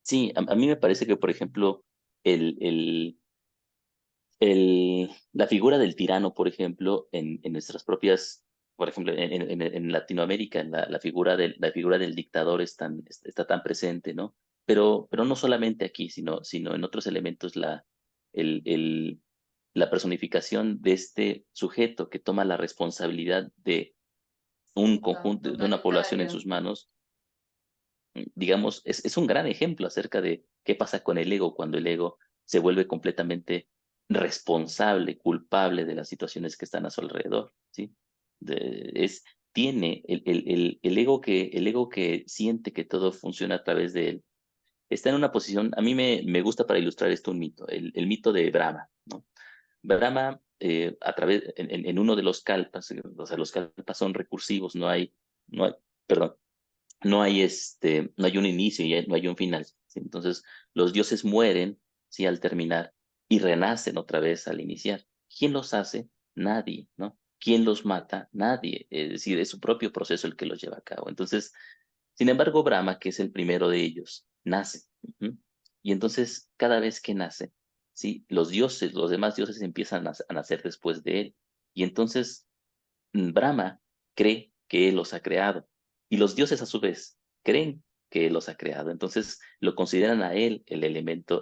Sí, a mí me parece que, por ejemplo, el, el, la figura del tirano, por ejemplo, en nuestras propias, por ejemplo, en Latinoamérica, la figura del dictador está tan presente, ¿no? Pero no solamente aquí, sino en otros elementos, el, el, la personificación de este sujeto que toma la responsabilidad de un conjunto, de una población en Totalitario. sus manos, digamos, es un gran ejemplo acerca de qué pasa con el ego cuando el ego se vuelve completamente responsable, culpable de las situaciones que están a su alrededor, ¿sí? Tiene el ego que siente que todo funciona a través de él, está en una posición, a mí me gusta para ilustrar esto un mito, el mito de Brahma, ¿no? Brahma, en uno de los kalpas, o sea, los kalpas son recursivos, no hay, perdón, no hay un inicio y no hay un final, ¿sí? Entonces, los dioses mueren, ¿sí? Al terminar y renacen otra vez al iniciar. ¿Quién los hace? Nadie, ¿no? ¿Quién los mata? Nadie. Es decir, es su propio proceso el que los lleva a cabo. Entonces, sin embargo, Brahma, que es el primero de ellos, nace. Ujú. Y entonces, cada vez que nace, ¿sí? Los dioses, los demás dioses empiezan a nacer después de él. Y entonces Brahma cree que él los ha creado. Y los dioses a su vez creen que él los ha creado. Entonces lo consideran a él el elemento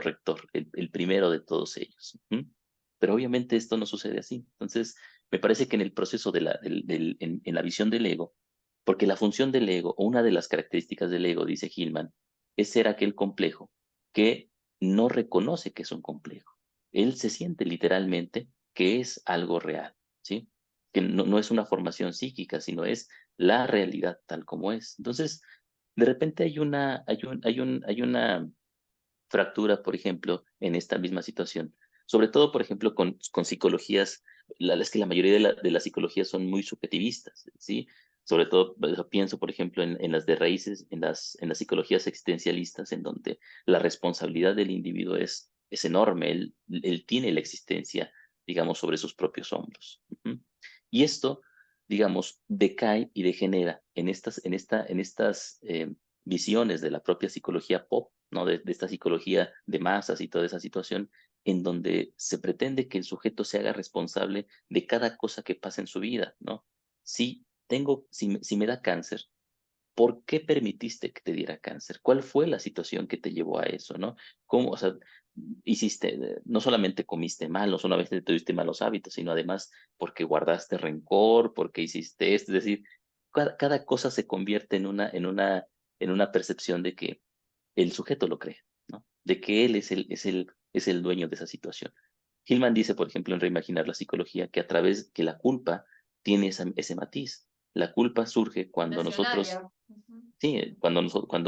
rector, el primero de todos ellos. ¿Mm? Pero obviamente esto no sucede así. Entonces, me parece que en el proceso en la visión del ego, porque la función del ego, o una de las características del ego, dice Hillman, es ser aquel complejo que no reconoce que es un complejo. Él se siente literalmente que es algo real, ¿sí? Que no es una formación psíquica, sino es la realidad tal como es. Entonces, de repente hay una fractura, por ejemplo, en esta misma situación. Sobre todo, por ejemplo, con psicologías, es que la mayoría de las psicologías son muy subjetivistas, ¿sí? Sobre todo, pienso, por ejemplo, en las de raíces, en las psicologías existencialistas, en donde la responsabilidad del individuo es enorme, él tiene la existencia, digamos, sobre sus propios hombros. Ujú. Y esto, digamos, decae y degenera en estas visiones de la propia psicología pop, ¿no? De esta psicología de masas y toda esa situación, en donde se pretende que el sujeto se haga responsable de cada cosa que pasa en su vida, ¿no? Si me da cáncer, ¿por qué permitiste que te diera cáncer? ¿Cuál fue la situación que te llevó a eso, no? ¿Cómo, o sea, no solamente comiste mal, no solamente tuviste malos hábitos, sino además porque guardaste rencor, porque hiciste esto, es decir, cada cosa se convierte en una percepción de que el sujeto lo cree, ¿no? De que él es el dueño de esa situación. Hillman dice, por ejemplo, en Reimaginar la psicología, que a través que la culpa tiene ese matiz. La culpa surge cuando nosotros, Lesionaria. Ujú. sí,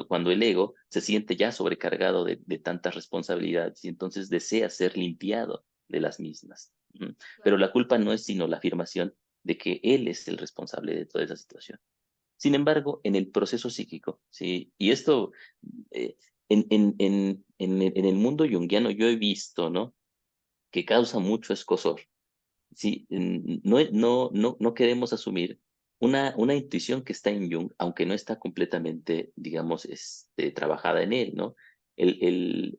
cuando el ego se siente ya sobrecargado de tantas responsabilidades y entonces desea ser limpiado de las mismas. Ujú. Pero Claro. la culpa no es sino la afirmación de que él es el responsable de toda esa situación. Sin embargo, en el proceso psíquico, ¿sí? Y esto, eh, en el mundo junguiano yo he visto, ¿no? Que causa mucho escozor, ¿sí? No queremos asumir una intuición que está en Jung, aunque no está completamente, digamos, trabajada en él, ¿no? El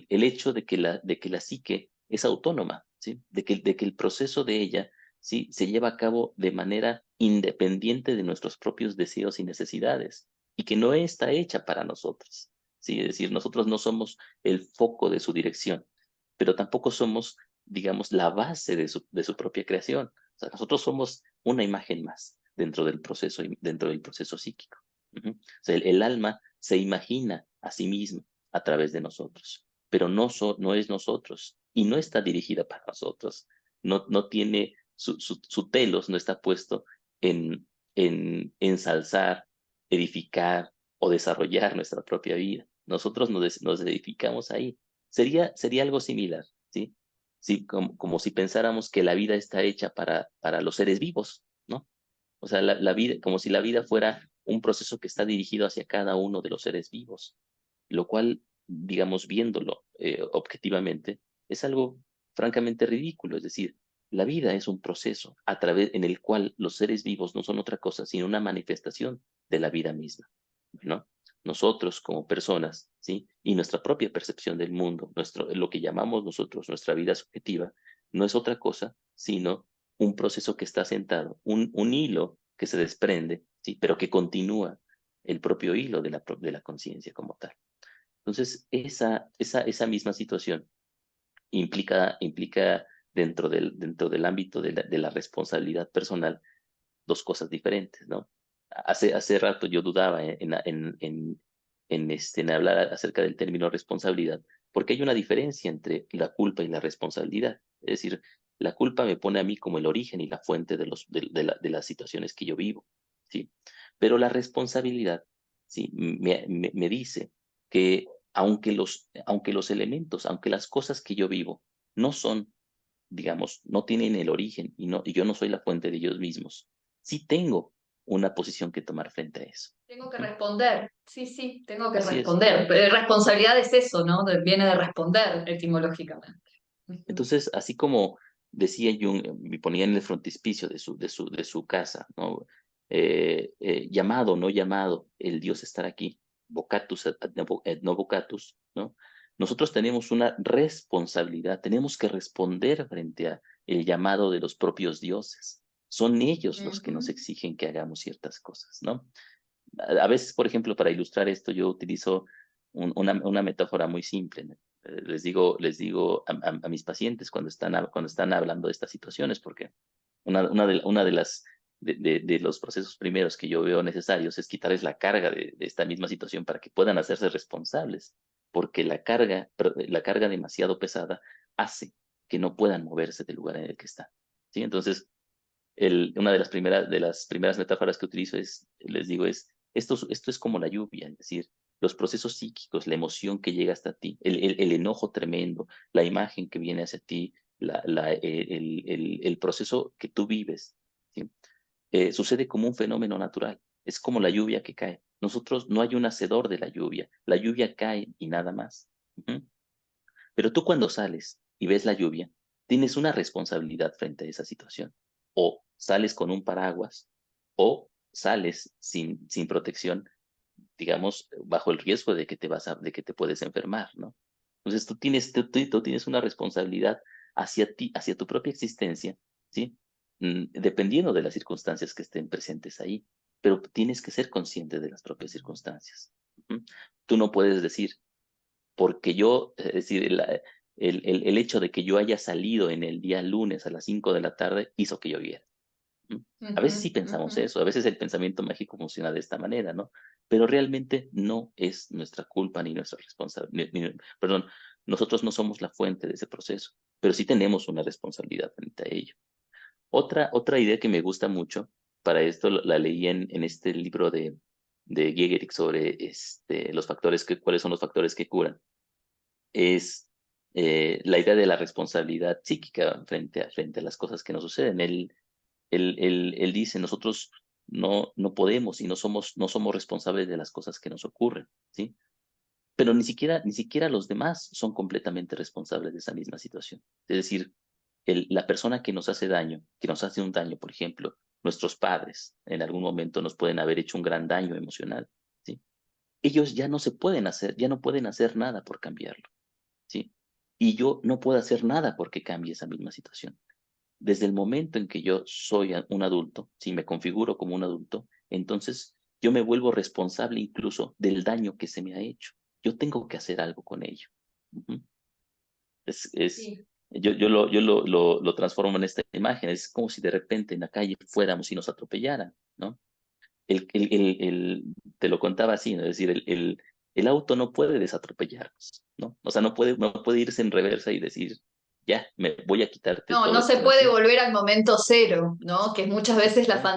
hecho de que la psique es autónoma, ¿sí? De que el proceso de ella, ¿sí? Se lleva a cabo de manera independiente de nuestros propios deseos y necesidades, y que no está hecha para nosotros, ¿sí? Es decir, nosotros no somos el foco de su dirección, pero tampoco somos, digamos, la base de su propia creación. O sea, nosotros somos una imagen más dentro del proceso psíquico. Ujú. O sea, el alma se imagina a sí misma a través de nosotros, pero no es nosotros y no está dirigida para nosotros. No tiene, su telos no está puesto en ensalzar, edificar o desarrollar nuestra propia vida. Nosotros nos edificamos ahí. Sería algo similar, ¿sí? Sí, como si pensáramos que la vida está hecha para los seres vivos, ¿no? O sea, la vida, como si la vida fuera un proceso que está dirigido hacia cada uno de los seres vivos, lo cual, digamos, viéndolo objetivamente, es algo francamente ridículo. Es decir, la vida es un proceso en el cual los seres vivos no son otra cosa sino una manifestación de la vida misma. Bueno, nosotros como personas, ¿sí? Y nuestra propia percepción del mundo, lo que llamamos nosotros nuestra vida subjetiva, no es otra cosa sino un proceso que está sentado, un hilo que se desprende, ¿sí? Pero que continúa el propio hilo de la conciencia como tal. Entonces, esa misma situación implica dentro del ámbito de la responsabilidad personal dos cosas diferentes, ¿no? Hace rato yo dudaba en hablar acerca del término responsabilidad, porque hay una diferencia entre la culpa y la responsabilidad. Es decir, la culpa me pone a mí como el origen y la fuente de las situaciones que yo vivo, ¿sí? Pero la responsabilidad, ¿sí? Me dice que aunque los elementos, aunque las cosas que yo vivo no son, digamos, no tienen el origen y yo no soy la fuente de ellos mismos, sí tengo una posición que tomar frente a eso. Tengo que Ujú. responder, sí, sí, tengo que Así es. responder. Pero responsabilidad es eso, ¿no? Viene de responder etimológicamente. Ujú. Entonces, así como decía Jung, me ponía en el frontispicio de su casa, ¿no? Llamado, no llamado, el Dios estar aquí, vocatus et no vocatus, ¿no? nosotros tenemos una responsabilidad, tenemos que responder frente a el llamado de los propios dioses. Son ellos los que nos Ujú. exigen que hagamos ciertas cosas, ¿no? A veces, por ejemplo, para ilustrar esto, yo utilizo una metáfora muy simple, ¿no? Les digo a mis pacientes cuando están hablando de estas situaciones, porque una de los procesos primeros que yo veo necesarios es quitarles la carga de esta misma situación para que puedan hacerse responsables, porque la carga demasiado pesada hace que no puedan moverse del lugar en el que están, ¿sí? Entonces, una de las primeras metáforas que utilizo les digo, esto es como la lluvia, es decir, los procesos psíquicos, la emoción que llega hasta ti, el enojo tremendo, la imagen que viene hacia ti, el proceso que tú vives, ¿sí? Sucede como un fenómeno natural, es como la lluvia que cae. Nosotros no hay un hacedor de la lluvia cae y nada más. Ujú. Pero tú cuando sales y ves la lluvia, tienes una responsabilidad frente a esa situación. O sales con un paraguas o sales sin protección, digamos, bajo el riesgo de que te puedes enfermar, ¿no? Entonces tú tienes una responsabilidad hacia ti, hacia tu propia existencia, ¿sí? Dependiendo de las circunstancias que estén presentes ahí, pero tienes que ser consciente de las propias circunstancias. Ujú. Tú no puedes decir, porque yo, es decir, el hecho de que yo haya salido en el día lunes a las 5 de la tarde hizo que lloviera. ¿Mm? A veces sí Ujú, pensamos ujú. eso, a veces el pensamiento mágico funciona de esta manera, ¿no? Pero realmente no es nuestra culpa ni nuestra responsabilidad, perdón, nosotros no somos la fuente de ese proceso, pero sí tenemos una responsabilidad frente a ello. Otra idea que me gusta mucho, para esto la leí en este libro de Gigerich sobre cuáles son los factores que curan, es la idea de la responsabilidad psíquica frente a las cosas que nos suceden. Él dice, nosotros no podemos y no somos responsables de las cosas que nos ocurren, ¿sí? Pero ni siquiera los demás son completamente responsables de esa misma situación. Es decir, la persona que nos hace daño, que nos hace un daño, por ejemplo, nuestros padres en algún momento nos pueden haber hecho un gran daño emocional, ¿sí? Ellos ya no pueden hacer nada por cambiarlo, ¿sí? Y yo no puedo hacer nada porque cambie esa misma situación. Desde el momento en que yo soy un adulto, si me configuro como un adulto, entonces yo me vuelvo responsable incluso del daño que se me ha hecho. Yo tengo que hacer algo con ello. Ujú. Es, es, Sí. yo lo transformo en esta imagen. Es como si de repente en la calle fuéramos y nos atropellaran, ¿no? Te lo contaba así, ¿no? Es decir, el auto no puede desatropellarnos, ¿no? O sea, no puede irse en reversa y decir, ya, me voy a quitarte No, todo no se esto de puede encima. volver al momento cero, ¿no? Que es muchas veces Exacto.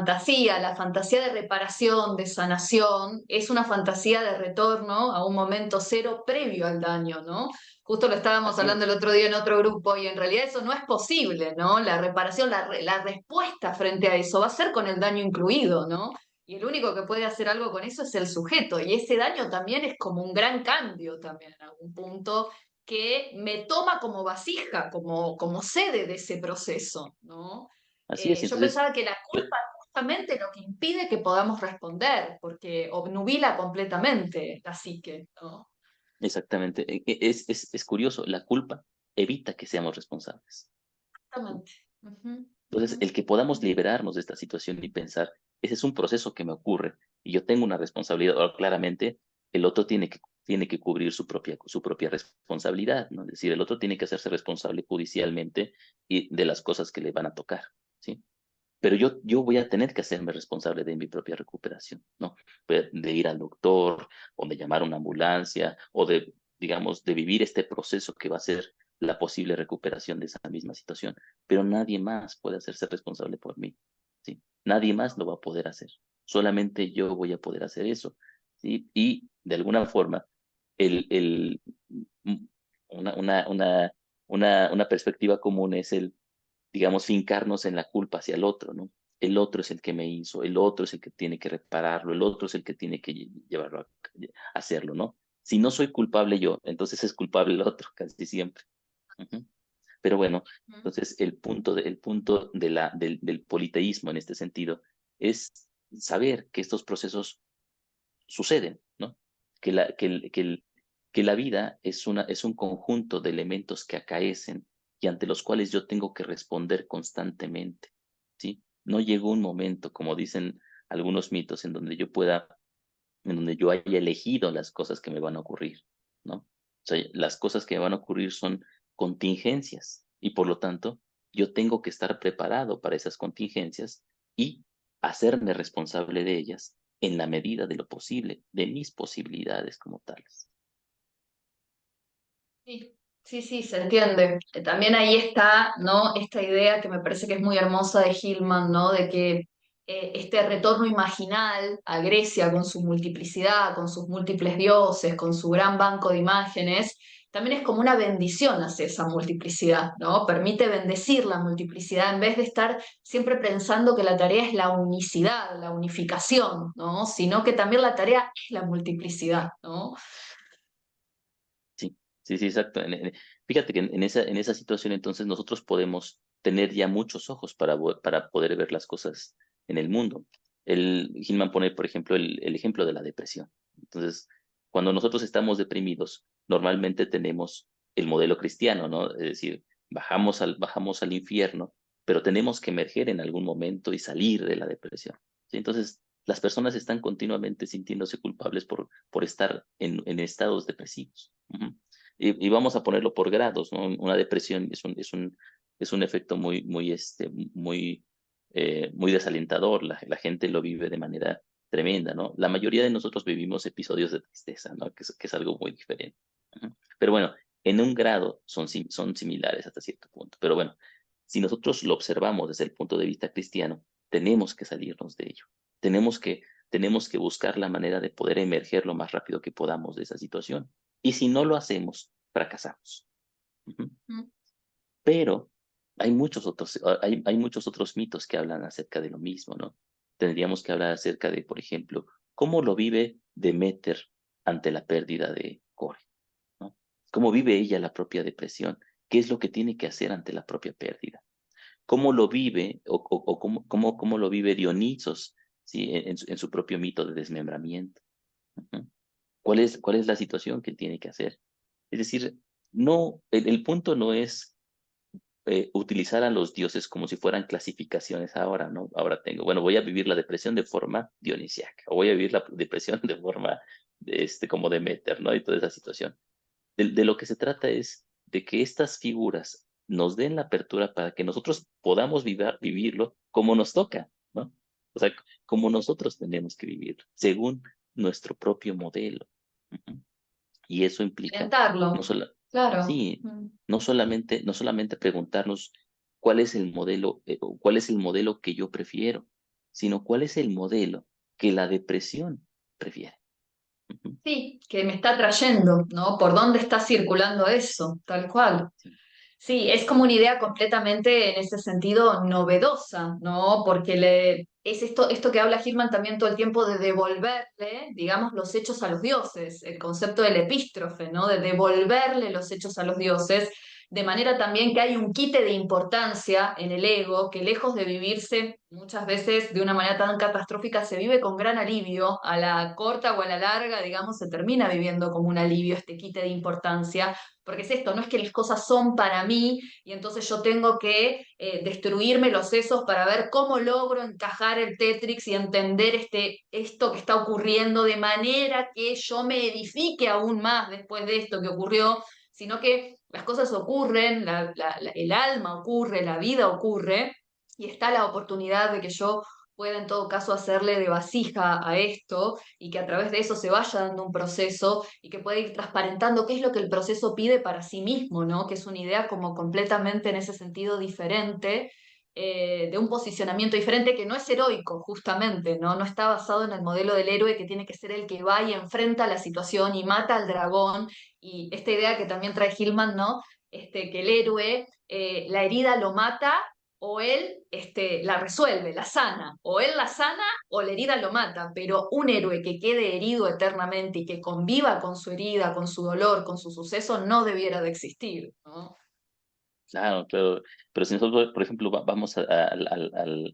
la fantasía de reparación, de sanación, es una fantasía de retorno a un momento cero previo al daño, ¿no? Justo lo estábamos Así hablando el es. otro día en otro grupo y en realidad eso no es posible, ¿no? La reparación, la respuesta frente a eso va a ser con el daño incluido, ¿no? Y el único que puede hacer algo con eso es el sujeto. Y ese daño también es como un gran cambio también en algún punto que me toma como vasija, como sede de ese proceso, ¿no? Así es. Yo Entonces, pensaba que la yo- culpa es justamente lo que impide que podamos responder, porque obnubila completamente la psique, ¿no? exactamente. Es curioso, la culpa evita que seamos responsables. Exactamente. Ujú, Entonces, ujú. el que podamos liberarnos de esta situación y pensar, ese es un proceso que me ocurre y yo tengo una responsabilidad. Ahora, claramente, el otro tiene que cubrir su propia responsabilidad, ¿no? Es decir, el otro tiene que hacerse responsable judicialmente y de las cosas que le van a tocar, ¿sí? Pero yo voy a tener que hacerme responsable de mi propia recuperación, ¿no? De ir al doctor, o de llamar a una ambulancia, o digamos, de vivir este proceso que va a ser la posible recuperación de esa misma situación. Pero nadie más puede hacerse responsable por mí, ¿sí? Nadie más lo va a poder hacer. Solamente yo voy a poder hacer eso, ¿sí? Y de alguna forma, el, el, mm, una perspectiva común es digamos, fincarnos en la culpa hacia el otro, ¿no? El otro es el que me hizo, el otro es el que tiene que repararlo, el otro es el que tiene que llevarlo a hacerlo, ¿no? Si no soy culpable yo, entonces es culpable el otro, casi siempre. Ujú. Pero bueno, Ujú. entonces el punto del politeísmo en este sentido es saber que estos procesos suceden, ¿no? Que que la vida es un conjunto de elementos que acaecen y ante los cuales yo tengo que responder constantemente, ¿sí? No llegó un momento, como dicen algunos mitos, en donde yo haya elegido las cosas que me van a ocurrir, ¿no? O sea, las cosas que me van a ocurrir son contingencias y por lo tanto yo tengo que estar preparado para esas contingencias y hacerme responsable de ellas en la medida de lo posible, de mis posibilidades como tales. Sí, sí, sí, se entiende. También ahí está, ¿no? Esta idea que me parece que es muy hermosa de Hillman, ¿no? De que este retorno imaginal a Grecia con su multiplicidad, con sus múltiples dioses, con su gran banco de imágenes, también es como una bendición hacia esa multiplicidad, ¿no? Permite bendecir la multiplicidad en vez de estar siempre pensando que la tarea es la unicidad, la unificación, ¿no? Sino que también la tarea es la multiplicidad, ¿no? Sí, sí, sí, exacto. Fíjate que en esa situación entonces nosotros podemos tener ya muchos ojos para poder ver las cosas en el mundo. Hillman pone, por ejemplo, el ejemplo de la depresión. Entonces, cuando nosotros estamos deprimidos, normalmente tenemos el modelo cristiano, ¿no? Es decir, bajamos al infierno, pero tenemos que emerger en algún momento y salir de la depresión. ¿Sí? Entonces, las personas están continuamente sintiéndose culpables por estar en estados depresivos. Ujú. Y vamos a ponerlo por grados, ¿no? Una depresión es un efecto muy desalentador. La gente lo vive de manera tremenda, ¿no? La mayoría de nosotros vivimos episodios de tristeza, ¿no? Que es algo muy diferente. Ujú. Pero bueno, en un grado son similares hasta cierto punto. Pero bueno, si nosotros lo observamos desde el punto de vista cristiano, tenemos que salirnos de ello. Tenemos que, tenemos que buscar la manera de poder emerger lo más rápido que podamos de esa situación. Y si no lo hacemos, fracasamos. Ujú. Mm. Pero hay muchos otros mitos que hablan acerca de lo mismo, ¿no? Tendríamos que hablar acerca de, por ejemplo, cómo lo vive Deméter ante la pérdida de Core, ¿no? ¿Cómo vive ella la propia depresión? ¿Qué es lo que tiene que hacer ante la propia pérdida? ¿Cómo lo vive o cómo lo vive Dionisos, ¿sí? En su propio mito de desmembramiento? Ujú. Cuál es la situación que tiene que hacer? Es decir, no, el punto no es utilizar a los dioses como si fueran clasificaciones ahora, ¿no? Ahora bueno, voy a vivir la depresión de forma dionisíaca, o voy a vivir la depresión de forma, como Demeter, ¿no? Y toda esa situación. De lo que se trata es de que estas figuras nos den la apertura para que nosotros podamos vivirlo como nos toca, ¿no? O sea, como nosotros tenemos que vivir, según nuestro propio modelo. Ujú. Y eso implica no Intentarlo, solo, claro. sí, Mm. no solamente preguntarnos cuál es el modelo, o cuál es el modelo que yo prefiero, sino cuál es el modelo que la depresión prefiere. Ujú. Sí, que me está trayendo, ¿no? ¿Por dónde está circulando eso? Tal cual. Sí, Sí, es como una idea completamente en ese sentido novedosa, ¿no? Porque es esto que habla Hirman también todo el tiempo de devolverle, digamos, los hechos a los dioses, el concepto del epístrofe, ¿no? De devolverle los hechos a los dioses, de manera también que hay un quite de importancia en el ego, que lejos de vivirse muchas veces de una manera tan catastrófica, se vive con gran alivio, a la corta o a la larga, digamos, se termina viviendo como un alivio este quite de importancia porque es esto, no es que las cosas son para mí y entonces yo tengo que destruirme los sesos para ver cómo logro encajar el Tetrix y entender esto que está ocurriendo de manera que yo me edifique aún más después de esto que ocurrió, sino que las cosas ocurren, el alma ocurre, la vida ocurre y está la oportunidad de que yo pueda en todo caso hacerle de vasija a esto y que a través de eso se vaya dando un proceso y que pueda ir transparentando qué es lo que el proceso pide para sí mismo, ¿no? Que es una idea como completamente en ese sentido diferente, de un posicionamiento diferente que no es heroico, justamente, ¿no? No está basado en el modelo del héroe que tiene que ser el que va y enfrenta la situación y mata al dragón, y esta idea que también trae Hillman, ¿no? Que el héroe, la herida lo mata o él la resuelve, la sana, o él la sana o la herida lo mata, pero un héroe que quede herido eternamente y que conviva con su herida, con su dolor, con su suceso, no debiera de existir, ¿no? claro, claro. Pero si nosotros, por ejemplo, vamos a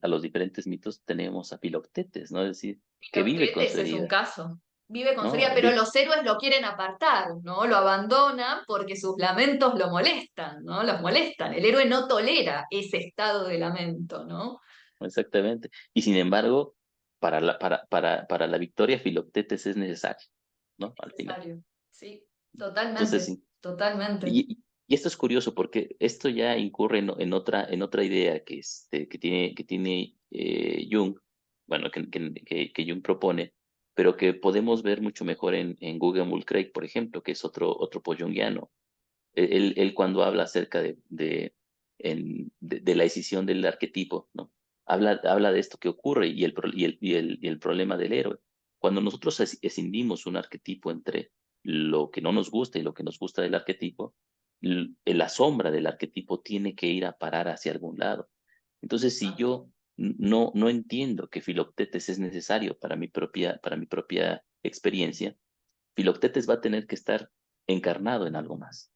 los diferentes mitos, tenemos a Filoctetes, ¿no? Es decir, que vive con su Ese es un herida. caso. vive con su ¿no? herida, pero los héroes lo quieren apartar, ¿no? Lo abandonan porque sus lamentos lo molestan, ¿no? Los molestan. El héroe no tolera ese estado de lamento, ¿no? Exactamente. Y sin embargo, para la victoria, Filoctetes es necesario, ¿no? Al final. Necesario. Sí, Entonces, totalmente, sí. totalmente. Y esto es curioso porque esto ya incurre en otra idea que tiene Jung, bueno, que Jung propone, pero que podemos ver mucho mejor en Guggenheim Craig, por ejemplo, que es otro post-jungiano. Él cuando habla acerca de la decisión del arquetipo, ¿no? Habla de esto que ocurre y el problema del héroe. Cuando nosotros escindimos un arquetipo entre lo que no nos gusta y lo que nos gusta del arquetipo, la sombra del arquetipo tiene que ir a parar hacia algún lado. Entonces, si Exacto. yo no entiendo que Filoctetes es necesario para mi propia experiencia, Filoctetes va a tener que estar encarnado en algo más.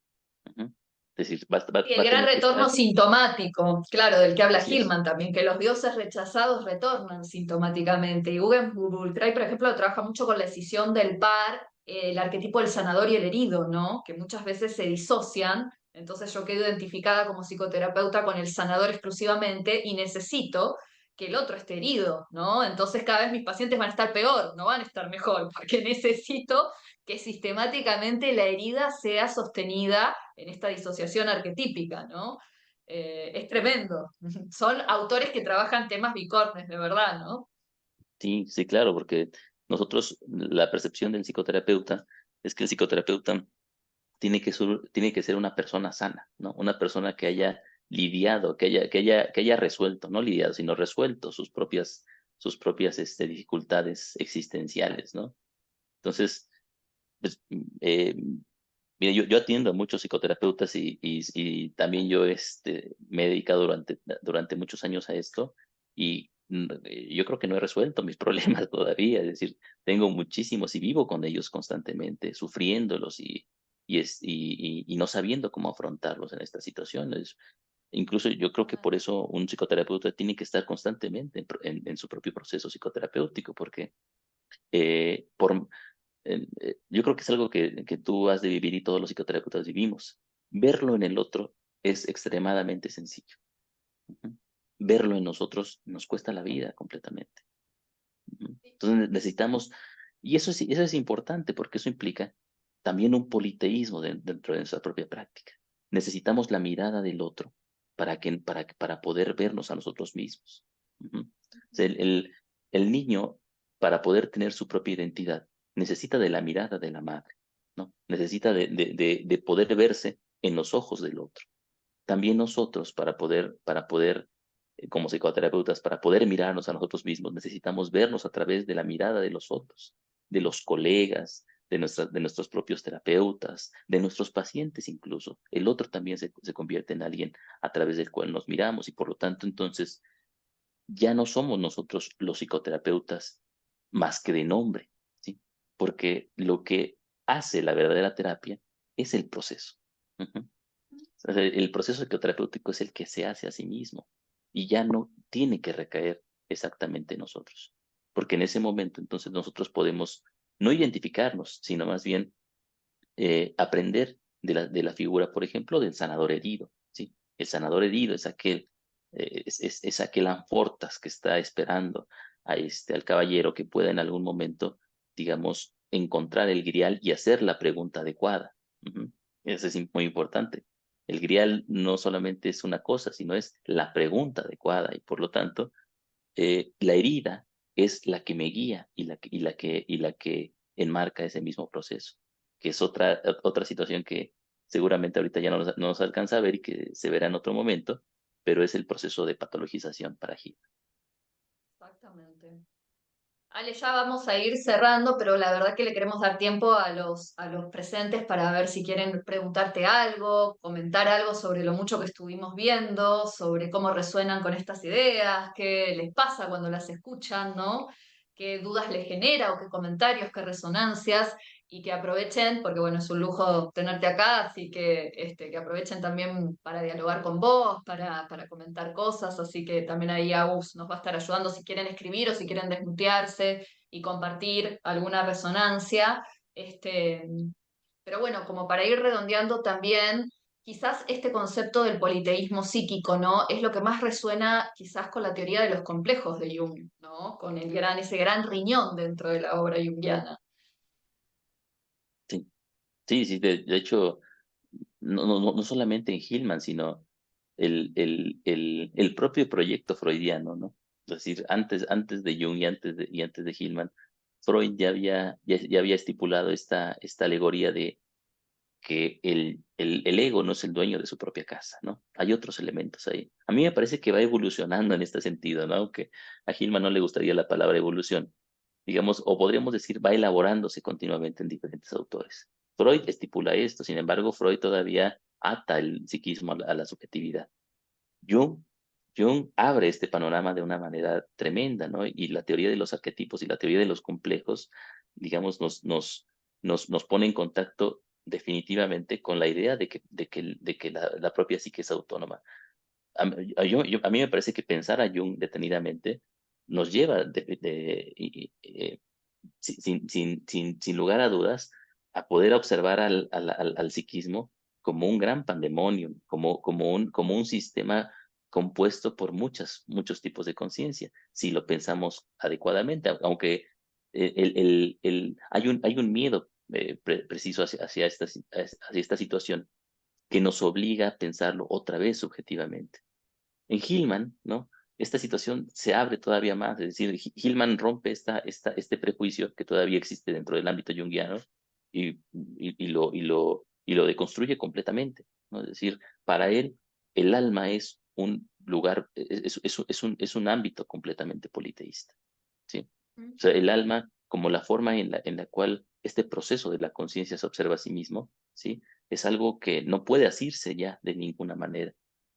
Ujú. Es decir, Y va el a gran tener que retorno estar, sintomático, claro, del que habla así es, Hillman también, que los dioses rechazados retornan sintomáticamente. Y Guggenheim, por ejemplo, trabaja mucho con la escisión del par, el arquetipo del sanador y el herido, ¿no? Que muchas veces se disocian. Entonces yo quedo identificada como psicoterapeuta con el sanador exclusivamente y necesito que el otro esté herido, ¿no? Entonces cada vez mis pacientes van a estar peor, no van a estar mejor, porque necesito que sistemáticamente la herida sea sostenida en esta disociación arquetípica, ¿no? Es tremendo. Son autores que trabajan temas bicornes, de verdad, ¿no? sí, sí, claro, porque nosotros, la percepción del psicoterapeuta es que el psicoterapeuta tiene que ser una persona sana, ¿no? Una persona que haya lidiado, que haya resuelto, no lidiado, sino resuelto sus propias dificultades existenciales, ¿no? Entonces, pues, mira, yo atiendo a muchos psicoterapeutas y también yo me he dedicado durante muchos años a esto y yo creo que no he resuelto mis problemas todavía, es decir, tengo muchísimos y vivo con ellos constantemente, sufriéndolos y no sabiendo cómo afrontarlos en estas situaciones. Incluso yo creo que por eso un psicoterapeuta tiene que estar constantemente en su propio proceso psicoterapéutico, porque por, yo creo que es algo que tú has de vivir y todos los psicoterapeutas vivimos. Verlo en el otro es extremadamente sencillo. Ujú. Verlo en nosotros nos cuesta la vida completamente. Ujú. Entonces necesitamos, y eso es importante porque eso implica también un politeísmo dentro de nuestra propia práctica. Necesitamos la mirada del otro para poder vernos a nosotros mismos. Ujú. O sea, el niño, para poder tener su propia identidad, necesita de la mirada de la madre, ¿no? Necesita de poder verse en los ojos del otro. También nosotros, para poder como psicoterapeutas, para poder mirarnos a nosotros mismos, necesitamos vernos a través de la mirada de los otros, de los colegas, de nuestros propios terapeutas, de nuestros pacientes incluso. El otro también se convierte en alguien a través del cual nos miramos y por lo tanto entonces ya no somos nosotros los psicoterapeutas más que de nombre, ¿sí? Porque lo que hace la verdadera terapia es el proceso. Ujú. O sea, el proceso psicoterapéutico es el que se hace a sí mismo y ya no tiene que recaer exactamente en nosotros, porque en ese momento entonces nosotros podemos no identificarnos, sino más bien aprender de la figura, por ejemplo, del sanador herido, ¿sí? El sanador herido es aquel anfortas que está esperando al caballero que pueda en algún momento, digamos, encontrar el grial y hacer la pregunta adecuada. Ujú. Eso es muy importante. El grial no solamente es una cosa, sino es la pregunta adecuada y por lo tanto, la herida es la que me guía y la que enmarca ese mismo proceso, que es otra situación que seguramente ahorita ya no nos alcanza a ver y que se verá en otro momento, pero es el proceso de patologización para Gil. Exactamente. Ale, ya vamos a ir cerrando, pero la verdad que le queremos dar tiempo a los presentes para ver si quieren preguntarte algo, comentar algo sobre lo mucho que estuvimos viendo, sobre cómo resuenan con estas ideas, qué les pasa cuando las escuchan, ¿no? Qué dudas les genera o qué comentarios, qué resonancias, y que aprovechen, porque bueno, es un lujo tenerte acá, así que aprovechen también para dialogar con vos, para comentar cosas, así que también ahí Agus nos va a estar ayudando si quieren escribir o si quieren desmutearse, y compartir alguna resonancia. Este, pero bueno, como para ir redondeando también, quizás este concepto del politeísmo psíquico, ¿no? Es lo que más resuena quizás con la teoría de los complejos de Jung, ¿no? Con ese gran riñón dentro de la obra junguiana. Sí, sí, sí, de hecho, no solamente en Hillman, sino el propio proyecto freudiano, ¿no? Es decir, antes de Jung y antes de Hillman, Freud ya había estipulado esta alegoría de que el ego no es el dueño de su propia casa, ¿no? Hay otros elementos ahí. A mí me parece que va evolucionando en este sentido, ¿no? Aunque a Hillman no le gustaría la palabra evolución, digamos, o podríamos decir, va elaborándose continuamente en diferentes autores. Freud estipula esto, sin embargo, Freud todavía ata el psiquismo a la subjetividad. Jung, Jung abre este panorama de una manera tremenda, ¿no? Y la teoría de los arquetipos y la teoría de los complejos, digamos, nos pone en contacto definitivamente con la idea de que la propia psique es autónoma. A mí me parece que pensar a Jung detenidamente nos lleva sin lugar a dudas a poder observar al psiquismo como un gran pandemonium, como un sistema compuesto por muchos tipos de conciencia, si lo pensamos adecuadamente, aunque hay un miedo preciso hacia esta situación que nos obliga a pensarlo otra vez subjetivamente. En Hillman, ¿no? Esta situación se abre todavía más, es decir, Hillman rompe este prejuicio que todavía existe dentro del ámbito junguiano y lo deconstruye completamente, ¿no? Es decir, para él el alma es un lugar, es un ámbito completamente politeísta, ¿sí? O sea, el alma como la forma en la cual este proceso de la conciencia se observa a sí mismo, ¿sí? Es algo que no puede asirse ya de ninguna manera.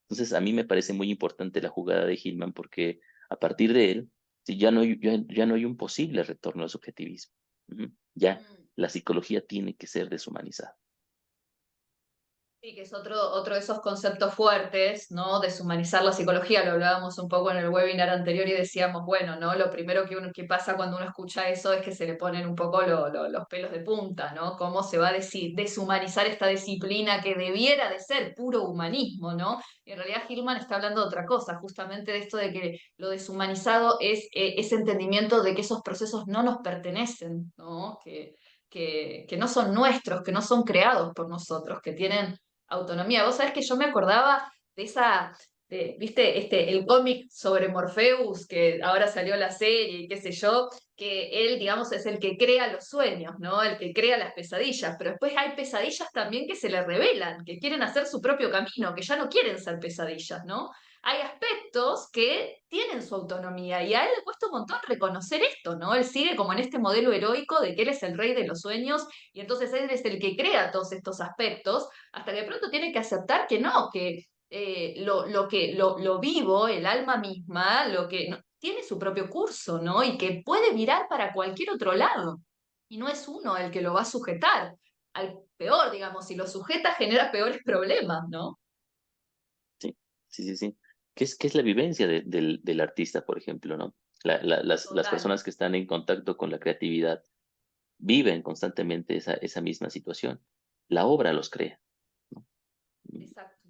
Entonces, a mí me parece muy importante la jugada de Hillman porque a partir de él, sí, ya no hay un posible retorno al subjetivismo. Ujú. Ya Mm. la psicología tiene que ser deshumanizada. Sí, que es otro de esos conceptos fuertes, ¿no? Deshumanizar la psicología, lo hablábamos un poco en el webinar anterior y decíamos, bueno, ¿no? Lo primero que pasa cuando uno escucha eso es que se le ponen un poco los pelos de punta, ¿no? ¿Cómo se va a deshumanizar esta disciplina que debiera de ser puro humanismo, ¿no? Y en realidad Hillman está hablando de otra cosa, justamente de esto de que lo deshumanizado es ese entendimiento de que esos procesos no nos pertenecen, ¿no? Que no son nuestros, que no son creados por nosotros, que tienen autonomía. Vos sabés que yo me acordaba de viste, el cómic sobre Morpheus, que ahora salió la serie y qué sé yo, que él, digamos, es el que crea los sueños, ¿no? El que crea las pesadillas, pero después hay pesadillas también que se le revelan, que quieren hacer su propio camino, que ya no quieren ser pesadillas, ¿no? Hay aspectos que tienen su autonomía y a él le cuesta un montón reconocer esto, ¿no? Él sigue como en este modelo heroico de que él es el rey de los sueños y entonces él es el que crea todos estos aspectos, hasta que de pronto tiene que aceptar que no, que lo vivo, el alma misma, tiene su propio curso, ¿no? Y que puede mirar para cualquier otro lado. Y no es uno el que lo va a sujetar. Al peor, digamos, si lo sujeta genera peores problemas, ¿no? Sí, sí, sí, sí. Qué es la vivencia del artista, por ejemplo, ¿no? Las Total. personas que están en contacto con la creatividad viven constantemente esa misma situación. La obra los crea, ¿no? Exacto.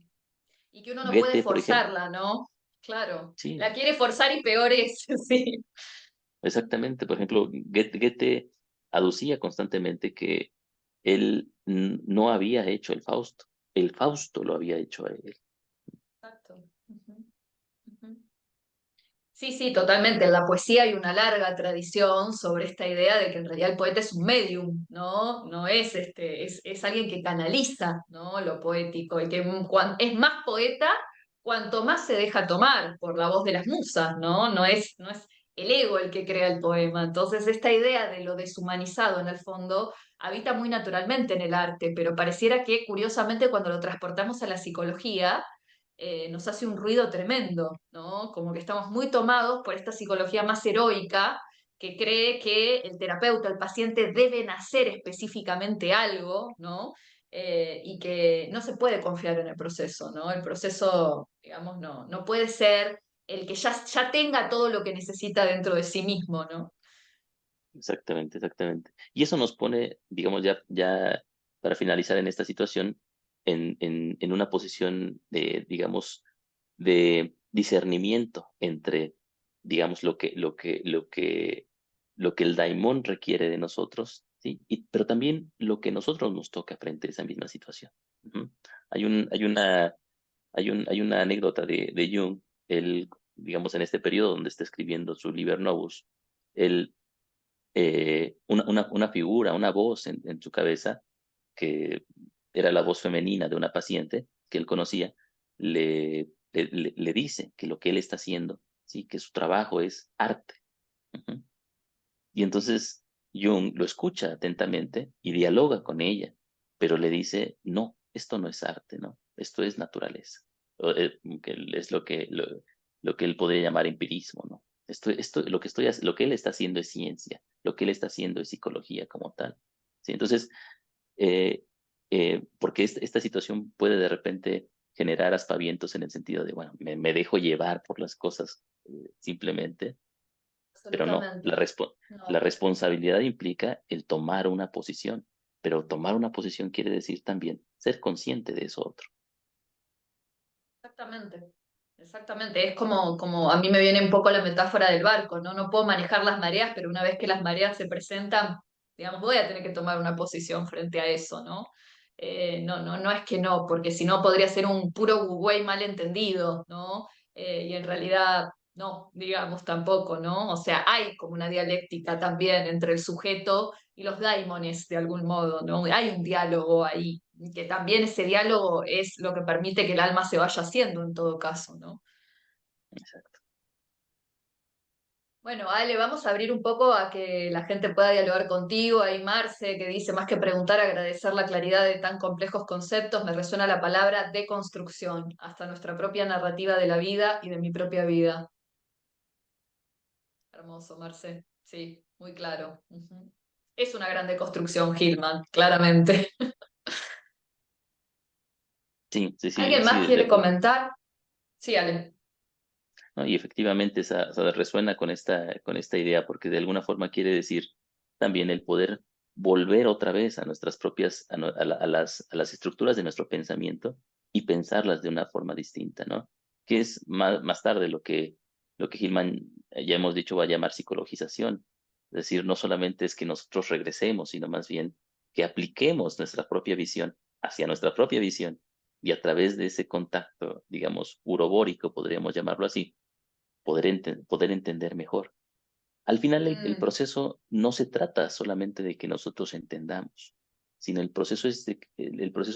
Y que uno no puede Goethe, por ejemplo, forzarla, ¿no? Claro. sí, La quiere forzar y peor es, sí. exactamente. Por ejemplo, Goethe aducía constantemente que él no había hecho el Fausto lo había hecho a él. Exacto. Ujú, ujú. Sí, sí, totalmente. En la poesía hay una larga tradición sobre esta idea de que en realidad el poeta es un medium, ¿no? No es es alguien que canaliza, ¿no? Lo poético y que es más poeta cuanto más se deja tomar por la voz de las musas, ¿no? No es el ego el que crea el poema. Entonces, esta idea de lo deshumanizado en el fondo habita muy naturalmente en el arte, pero pareciera que curiosamente cuando lo transportamos a la psicología nos hace un ruido tremendo, ¿no? Como que estamos muy tomados por esta psicología más heroica que cree que el terapeuta, el paciente deben hacer específicamente algo, ¿no? Y que no se puede confiar en el proceso, ¿no? El proceso, digamos, no puede ser el que ya tenga todo lo que necesita dentro de sí mismo, ¿no? Exactamente, exactamente. Y eso nos pone, digamos, ya para finalizar en esta situación, en una posición de, digamos, de discernimiento entre, digamos, lo que el daimon requiere de nosotros, ¿sí? Pero también lo que nosotros nos toca frente a esa misma situación. Ujú. Hay una anécdota de Jung, él, digamos, en este periodo donde está escribiendo su Liber Novus, él una figura, una voz en su cabeza, que era la voz femenina de una paciente que él conocía, le dice que lo que él está haciendo, ¿sí? Que su trabajo es arte. Ujú. Y entonces Jung lo escucha atentamente y dialoga con ella, pero le dice, no, esto no es arte, ¿no? Esto es naturaleza. Que es lo que él podría llamar empirismo, ¿no? Lo que lo que él está haciendo es ciencia, lo que él está haciendo es psicología como tal. ¿Sí? Entonces, eh, porque esta situación puede de repente generar aspavientos en el sentido de, bueno, me dejo llevar por las cosas simplemente, pero no, Absolutamente. la No, responsabilidad implica el tomar una posición, pero tomar una posición quiere decir también ser consciente de eso otro. exactamente. Exactamente. Es como a mí me viene un poco la metáfora del barco, ¿no? No puedo manejar las mareas, pero una vez que las mareas se presentan, digamos, voy a tener que tomar una posición frente a eso, ¿no? No es que no, porque si no podría ser un puro güey malentendido, ¿no? Y en realidad no, digamos tampoco, ¿no? O sea, hay como una dialéctica también entre el sujeto y los daimones de algún modo, ¿no? Hay un diálogo ahí, que también ese diálogo es lo que permite que el alma se vaya haciendo en todo caso, ¿no? Exacto. Bueno, Ale, vamos a abrir un poco a que la gente pueda dialogar contigo. Ahí Marce, que dice, más que preguntar, agradecer la claridad de tan complejos conceptos, me resuena la palabra deconstrucción, hasta nuestra propia narrativa de la vida y de mi propia vida. Hermoso, Marce. Sí, muy claro. Ujú. Es una gran deconstrucción, Hillman, claramente. Sí, sí, sí, ¿Alguien sí, más quiere comentar? Sí, Ale. ¿no? Y efectivamente o sea, resuena con esta idea porque de alguna forma quiere decir también el poder volver otra vez a nuestras propias, a las estructuras de nuestro pensamiento y pensarlas de una forma distinta, ¿no? Que es más tarde lo que Hillman, ya hemos dicho, va a llamar psicologización. Es decir, no solamente es que nosotros regresemos, sino más bien que apliquemos nuestra propia visión hacia nuestra propia visión y a través de ese contacto, digamos, urobórico, podríamos llamarlo así, poder entender mejor. Al final, el Mm, proceso no se trata solamente de que nosotros entendamos, sino el proceso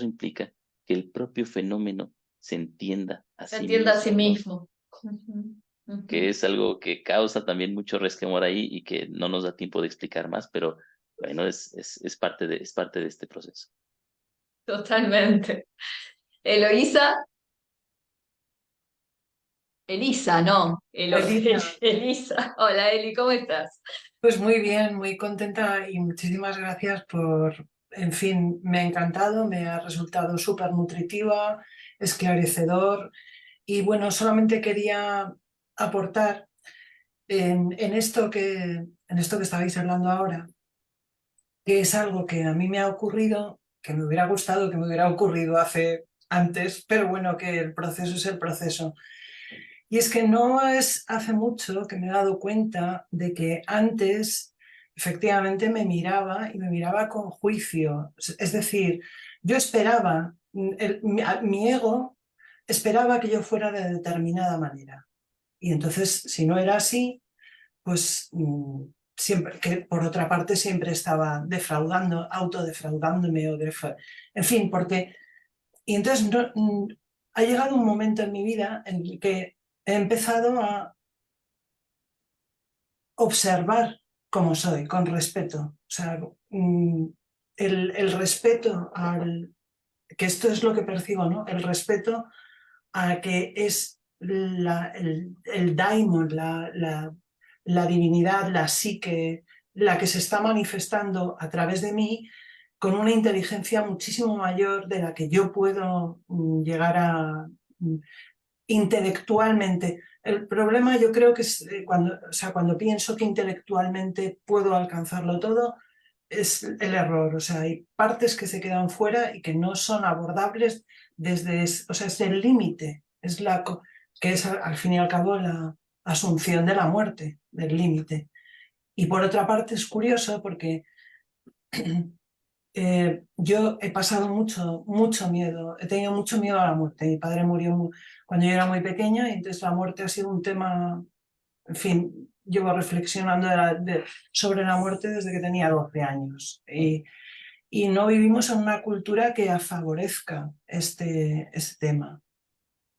implica que el propio fenómeno se entienda a se sí entiende a sí mismo, ¿no? mismo. Ujú, Que ujú. es algo que causa también mucho resquemor ahí y que no nos da tiempo de explicar más, pero bueno, es parte de este proceso. Totalmente. Eloísa, Elisa, no, Elisa, Elisa. Hola Eli, ¿cómo estás? pues muy bien, muy contenta y muchísimas gracias por, en fin, me ha encantado, me ha resultado súper nutritiva, esclarecedor y bueno, solamente quería aportar en esto que estabais hablando ahora, que es algo que a mí me ha ocurrido, que me hubiera gustado que me hubiera ocurrido hace antes, pero bueno, que el proceso es el proceso. Y es que no es hace mucho que me he dado cuenta de que antes efectivamente me miraba y me miraba con juicio. Es decir, yo esperaba, mi ego esperaba que yo fuera de determinada manera. Y entonces, si no era así, pues siempre, que por otra parte siempre estaba defraudando, autodefraudándome en fin, porque... Y entonces ha llegado un momento en mi vida en el que he empezado a observar cómo soy, con respeto. O sea, el respeto que esto es lo que percibo, ¿no? El respeto a que es el daimon, la divinidad, la psique, la que se está manifestando a través de mí con una inteligencia muchísimo mayor de la que yo puedo llegar a intelectualmente. El problema yo creo que es cuando pienso que intelectualmente puedo alcanzarlo todo, es el error. O sea, hay partes que se quedan fuera y que no son abordables o sea, es el límite, que es al fin y al cabo la asunción de la muerte, del límite. Y por otra parte es curioso porque yo he pasado mucho miedo, he tenido mucho miedo a la muerte. Mi padre murió cuando yo era muy pequeña y entonces la muerte ha sido un tema, en fin, llevo reflexionando sobre la muerte desde que tenía 12 años. Y no vivimos en una cultura que favorezca este tema.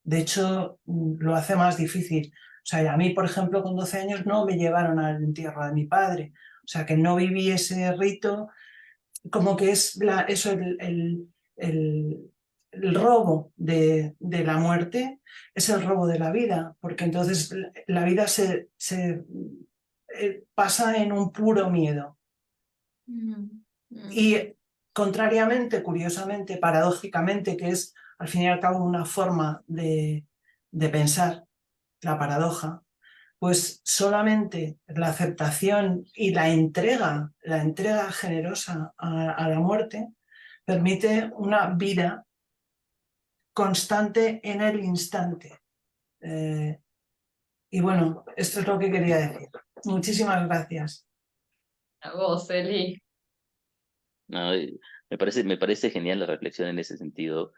De hecho, lo hace más difícil. O sea, a mí, por ejemplo, con 12 años no me llevaron al entierro de mi padre. O sea, que no viví ese rito, como que es eso, el robo de la muerte es el robo de la vida, porque entonces la vida pasa en un puro miedo. Y contrariamente, curiosamente, paradójicamente, que es al fin y al cabo una forma de pensar, la paradoja, pues solamente la aceptación y la entrega generosa a la muerte, permite una vida constante en el instante. Y bueno, esto es lo que quería decir. Muchísimas gracias. A vos, Eli. No, me parece genial la reflexión en ese sentido.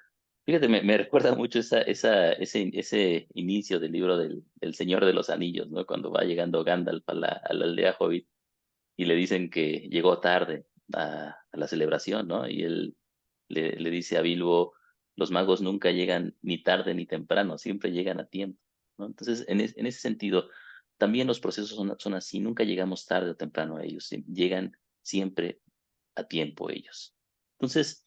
Fíjate, me recuerda mucho ese inicio del libro del Señor de los Anillos, ¿no? Cuando va llegando Gandalf a la aldea Hobbit y le dicen que llegó tarde a la celebración, ¿no? Y él le dice a Bilbo, los magos nunca llegan ni tarde ni temprano, siempre llegan a tiempo, ¿no? Entonces, en ese sentido, también los procesos son así, nunca llegamos tarde o temprano a ellos, llegan siempre a tiempo ellos. Entonces,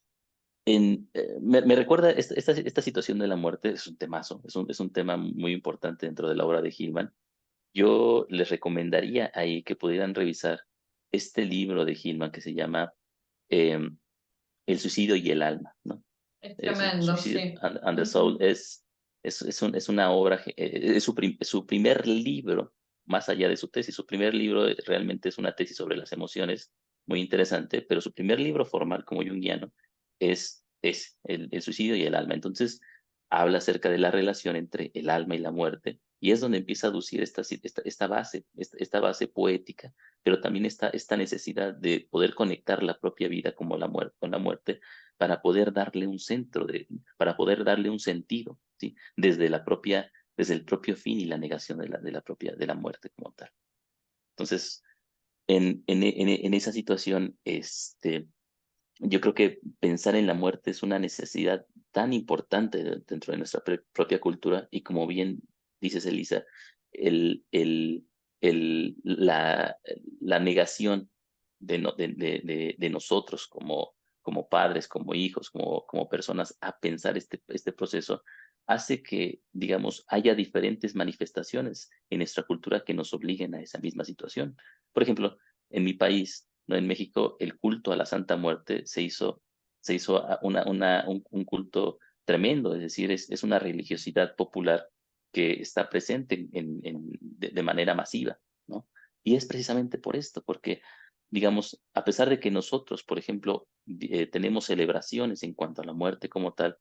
me recuerda esta situación de la muerte, es un temazo, es un tema muy importante dentro de la obra de Hillman. Yo les recomendaría ahí que pudieran revisar este libro de Hillman que se llama eh, El suicidio y el alma, ¿no? Es Es el tremendo, Suicide sí. and the Soul, es una obra, es su primer libro, más allá de su tesis. Su primer libro realmente es una tesis sobre las emociones, muy interesante, pero su primer libro formal como junguiano es el suicidio y el alma. Entonces, habla acerca de la relación entre el alma y la muerte, y es donde empieza a aducir esta base poética, pero también esta necesidad de poder conectar la propia vida como la muerte, con la muerte para poder darle un para poder darle un sentido, ¿sí? Desde el propio fin y la negación de la muerte como tal. Entonces, en esa situación, yo creo que pensar en la muerte es una necesidad tan importante dentro de nuestra propia cultura y como bien dices, Elisa, el, el, la negación de nosotros como padres, como hijos, como personas a pensar este proceso hace que, digamos, haya diferentes manifestaciones en nuestra cultura que nos obliguen a esa misma situación. Por ejemplo, en mi país, ¿no? En México, el culto a la Santa Muerte se hizo un culto tremendo, es decir, es una religiosidad popular que está presente de manera masiva, ¿no? Y es precisamente por esto, porque, digamos, a pesar de que nosotros, por ejemplo, tenemos celebraciones en cuanto a la muerte como tal,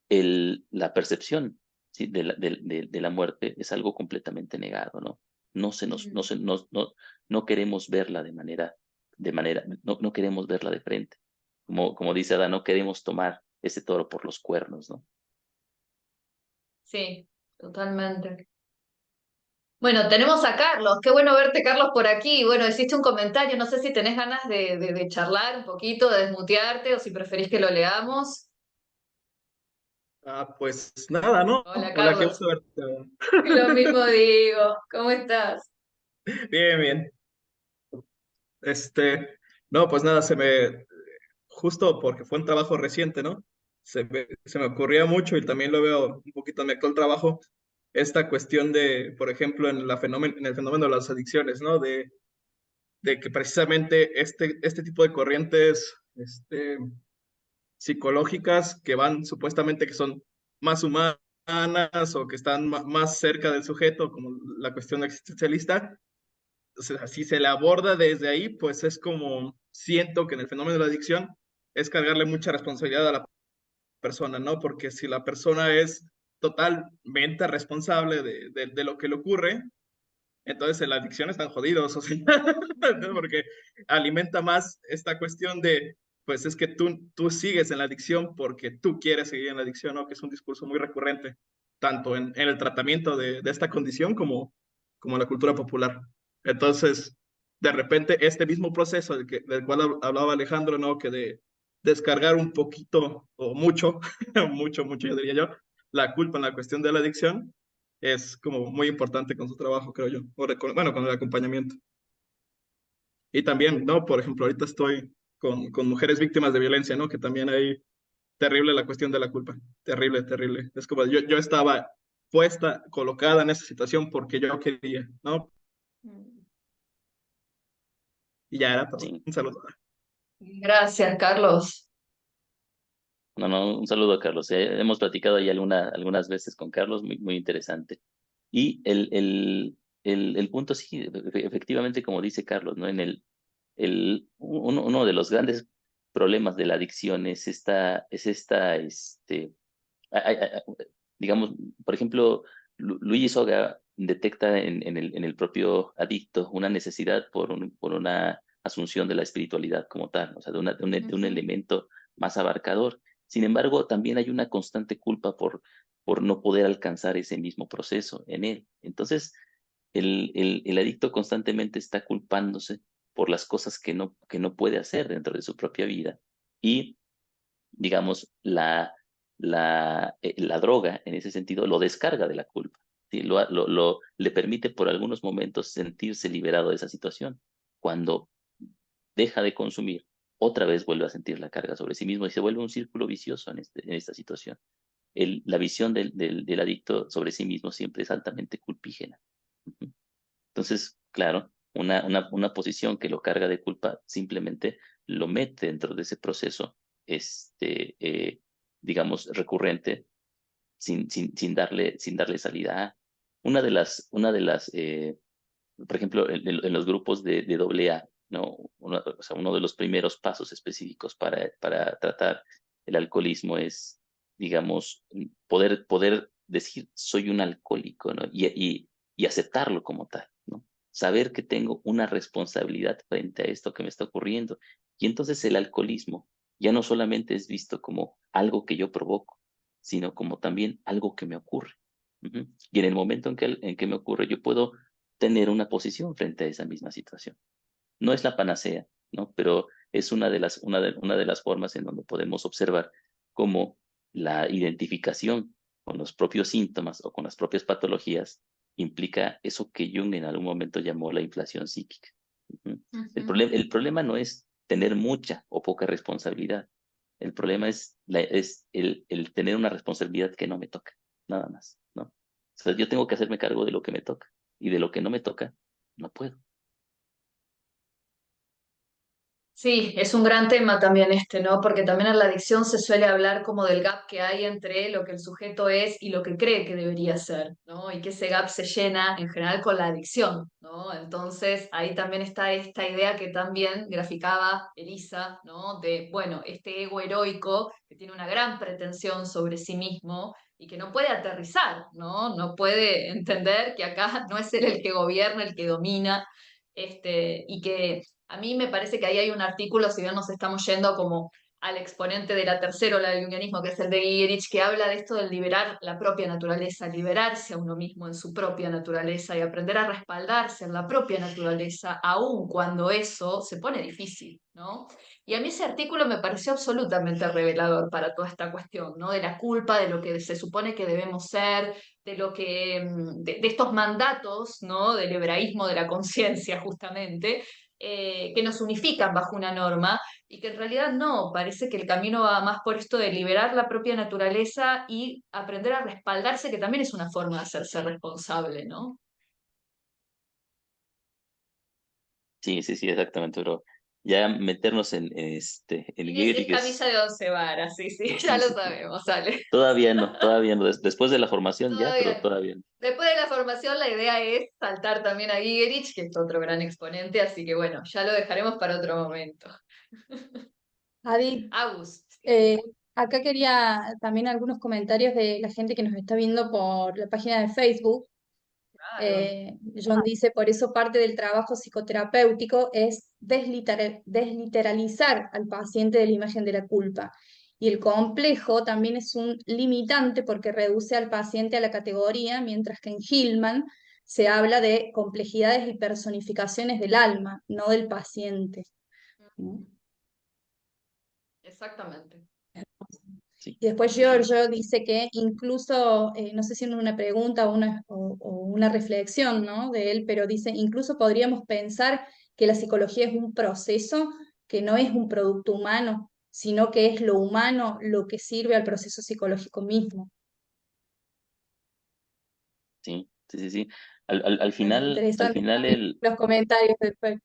la percepción, ¿sí? de la muerte es algo completamente negado, ¿no? No queremos verla no queremos verla de frente. Como dice Adán, no queremos tomar ese toro por los cuernos, ¿no? Sí, totalmente. Bueno, tenemos a Carlos. Qué bueno verte, Carlos, por aquí. Bueno, hiciste un comentario. No sé si tenés ganas de charlar un poquito, de desmutearte o si preferís que lo leamos. Pues nada, ¿no? Hola, Hola, qué Carlos. gusto verte. Lo mismo digo. ¿Cómo estás? Bien, bien. No, pues nada, justo porque fue un trabajo reciente, ¿no? Se me ocurría mucho y también lo veo un poquito en mi actual trabajo, esta cuestión de, por ejemplo, en el fenómeno de las adicciones, ¿no? De que precisamente este tipo de corrientes, psicológicas que van supuestamente que son más humanas, o que están más cerca del sujeto, como la cuestión existencialista, o sea, si se le aborda desde ahí, pues es como, siento que en el fenómeno de la adicción es cargarle mucha responsabilidad a la persona, ¿no? Porque si la persona es totalmente responsable de lo que le ocurre, entonces en la adicción están jodidos, o sea, porque alimenta más esta cuestión de, pues es que tú sigues en la adicción porque tú quieres seguir en la adicción, ¿no? Que es un discurso muy recurrente, tanto en el tratamiento de esta condición como en la cultura popular. Entonces, de repente, este mismo proceso del cual hablaba Alejandro, ¿no? Que de descargar un poquito o mucho, mucho, yo diría yo, la culpa en la cuestión de la adicción, es como muy importante con su trabajo, creo yo. Bueno, con el acompañamiento. Y también, ¿no? Por ejemplo, ahorita estoy con mujeres víctimas de violencia, ¿no? Que también hay terrible la cuestión de la culpa. Terrible, terrible. Es como yo estaba puesta, colocada en esa situación porque yo quería, ¿no? Y ya era todo. Sí. Un saludo. Gracias, Carlos. No, no, un saludo a Carlos. Hemos platicado ahí algunas veces con Carlos, muy interesante. Y el punto sí, efectivamente, como dice Carlos, ¿no? Uno de los grandes problemas de la adicción es digamos, por ejemplo, Luigi Soga detecta en el propio adicto una necesidad por una asunción de la espiritualidad como tal, o sea, de un elemento más abarcador. Sin embargo, también hay una constante culpa por no poder alcanzar ese mismo proceso en él. Entonces, el adicto constantemente está culpándose por las cosas que no puede hacer dentro de su propia vida. Y, digamos, la droga, en ese sentido, lo descarga de la culpa. ¿Sí? Le permite por algunos momentos sentirse liberado de esa situación. Cuando deja de consumir, otra vez vuelve a sentir la carga sobre sí mismo y se vuelve un círculo vicioso en esta situación. La visión del adicto sobre sí mismo siempre es altamente culpígena. Ujú. Entonces, claro, una posición que lo carga de culpa simplemente lo mete dentro de ese proceso, digamos, recurrente, sin darle salida. Una de las por ejemplo, en los grupos de AA, ¿no? O sea, uno de los primeros pasos específicos para tratar el alcoholismo es, digamos, poder decir soy un alcohólico, ¿no? Y aceptarlo como tal, ¿no? Saber que tengo una responsabilidad frente a esto que me está ocurriendo. Y entonces el alcoholismo ya no solamente es visto como algo que yo provoco, sino como también algo que me ocurre. Ujú. Y en el momento en que me ocurre, yo puedo tener una posición frente a esa misma situación. No es la panacea, ¿no? Pero es una de las formas en donde podemos observar cómo la identificación con los propios síntomas o con las propias patologías implica eso que Jung en algún momento llamó la inflación psíquica. Ujú. El problema no es tener mucha o poca responsabilidad. El problema es el tener una responsabilidad que no me toca, nada más, ¿no? O sea, yo tengo que hacerme cargo de lo que me toca y de lo que no me toca, no puedo. Sí, es un gran tema también este, ¿no? Porque también en la adicción se suele hablar como del gap que hay entre lo que el sujeto es y lo que cree que debería ser, ¿no? Y que ese gap se llena en general con la adicción, ¿no? Entonces ahí también está esta idea que también graficaba Elisa, ¿no? De, bueno, este ego heroico que tiene una gran pretensión sobre sí mismo y que no puede aterrizar, ¿no? No puede entender que acá no es él el que gobierna, el que domina, y que a mí me parece que ahí hay un artículo, si bien nos estamos yendo como al exponente de la tercera ola del junguianismo, que es el de Gierich, que habla de esto del liberar la propia naturaleza, liberarse a uno mismo en su propia naturaleza y aprender a respaldarse en la propia naturaleza, aun cuando eso se pone difícil, ¿no? Y a mí ese artículo me pareció absolutamente revelador para toda esta cuestión, ¿no? De la culpa, de lo que se supone que debemos ser, de lo que, de estos mandatos, ¿no? Del hebraísmo de la conciencia, justamente, que nos unifican bajo una norma y que en realidad no, parece que el camino va más por esto de liberar la propia naturaleza y aprender a respaldarse, que también es una forma de hacerse responsable, ¿no? Sí, exactamente, bro. ya meternos en Y Gehrig es camisa de 11 varas, sí, sí, ya lo sí, sabemos, sale. todavía no, después de la formación ya, pero Todavía no. todavía no. Después de la formación, la idea es saltar también a Gigerich, que es otro gran exponente, así que bueno, ya lo dejaremos para otro momento. Adi, Agus, eh, acá quería también algunos comentarios de la gente que nos está viendo por la página de Facebook. claro. John dice, por eso parte del trabajo psicoterapéutico es desliteralizar al paciente de la imagen de la culpa. Y el complejo también es un limitante porque reduce al paciente a la categoría, mientras que en Hillman se habla de complejidades y personificaciones del alma, no del paciente. ¿No? Exactamente. Sí, Y después sí, sí. Giorgio dice que incluso, no sé si es una pregunta o una reflexión, ¿no? De él, pero dice, incluso podríamos pensar que la psicología es un proceso que no es un producto humano, sino que es lo humano lo que sirve al proceso psicológico mismo. Sí, sí, sí, sí. Bueno, Al interesante final también los comentarios después.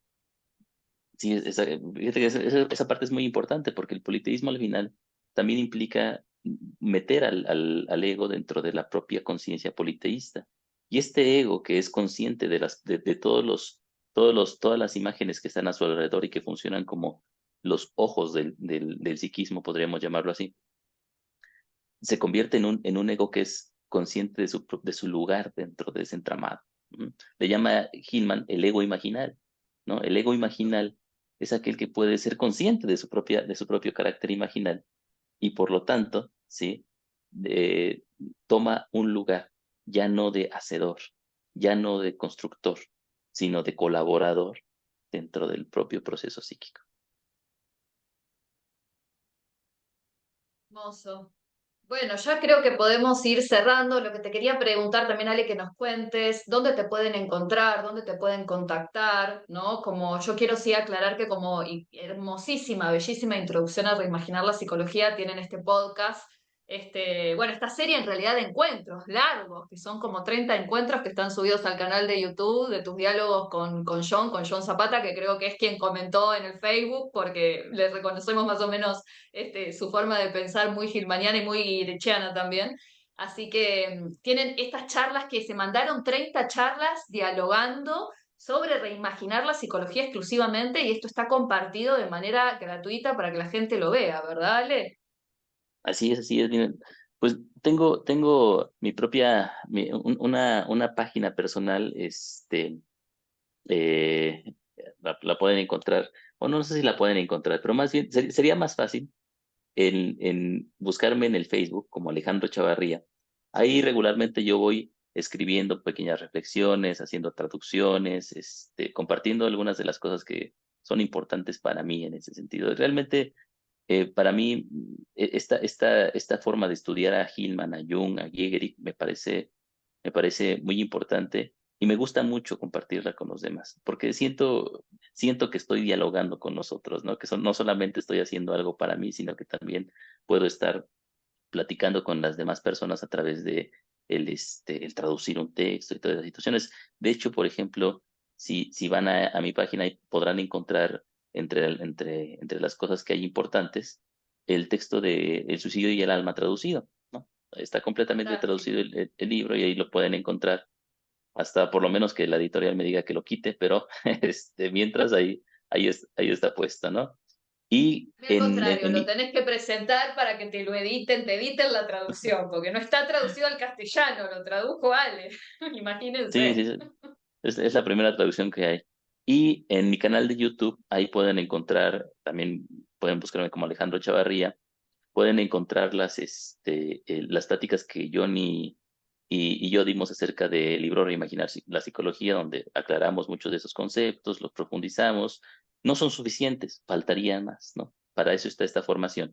sí, fíjate que esa parte es muy importante porque el politeísmo al final también implica meter al ego dentro de la propia conciencia politeísta. Y este ego que es consciente de todas las imágenes que están a su alrededor y que funcionan como los ojos del psiquismo, podríamos llamarlo así, se convierte en un ego que es consciente de su lugar dentro de ese entramado. Ujú. Le llama Hillman el ego imaginal, ¿no? El ego imaginal es aquel que puede ser consciente de su propio carácter imaginal y por lo tanto, ¿sí? Eh, toma un lugar ya no de hacedor, ya no de constructor, sino de colaborador dentro del propio proceso psíquico. Hermoso. Bueno, ya creo que podemos ir cerrando. Lo que te quería preguntar también, Ale, que nos cuentes dónde te pueden encontrar, dónde te pueden contactar, ¿no? Como yo quiero sí aclarar que como hermosísima, bellísima introducción a reimaginar la psicología tienen este podcast, bueno, esta serie en realidad de encuentros largos, que son como 30 encuentros que están subidos al canal de YouTube de tus diálogos con John Zapata, que creo que es quien comentó en el Facebook, porque le reconocemos más o menos su forma de pensar muy gilmaniana y muy irechiana también. Así que tienen estas charlas que se mandaron 30 charlas dialogando sobre reimaginar la psicología exclusivamente y esto está compartido de manera gratuita para que la gente lo vea, ¿verdad, Ale? Así es. Miren, pues tengo mi propia, una página personal, eh, la pueden encontrar, o no sé si la pueden encontrar, pero más bien sería más fácil en buscarme en el Facebook como Alejandro Chavarría. Ahí regularmente yo voy escribiendo pequeñas reflexiones, haciendo traducciones, compartiendo algunas de las cosas que son importantes para mí en ese sentido. Realmente para mí, esta forma de estudiar a Hillman, a Jung, a Gehrig, me parece muy importante y me gusta mucho compartirla con los demás, porque siento que estoy dialogando con nosotros, ¿no? No solamente estoy haciendo algo para mí, sino que también puedo estar platicando con las demás personas a través de el traducir un texto y todas las situaciones. De hecho, por ejemplo, si van a mi página ahí podrán encontrar entre las cosas que hay importantes el texto de El suicidio y el alma traducido, ¿no? Está completamente traducido Fantástico. el libro y ahí lo pueden encontrar hasta por lo menos que la editorial me diga que lo quite, pero mientras ahí está puesto, ¿no? Y Al contrario, en lo mi, tenés que presentar para que te lo editen, te editen la traducción, porque no está traducido al castellano, lo tradujo Ale, sí, imagínense. sí, es la primera traducción que hay. Y en mi canal de YouTube, ahí pueden encontrar, también pueden buscarme como Alejandro Chavarría, pueden encontrar las pláticas que Johnny y yo dimos acerca del libro Reimaginar la Psicología, donde aclaramos muchos de esos conceptos, los profundizamos. No son suficientes, faltaría más, ¿no? Para eso está esta formación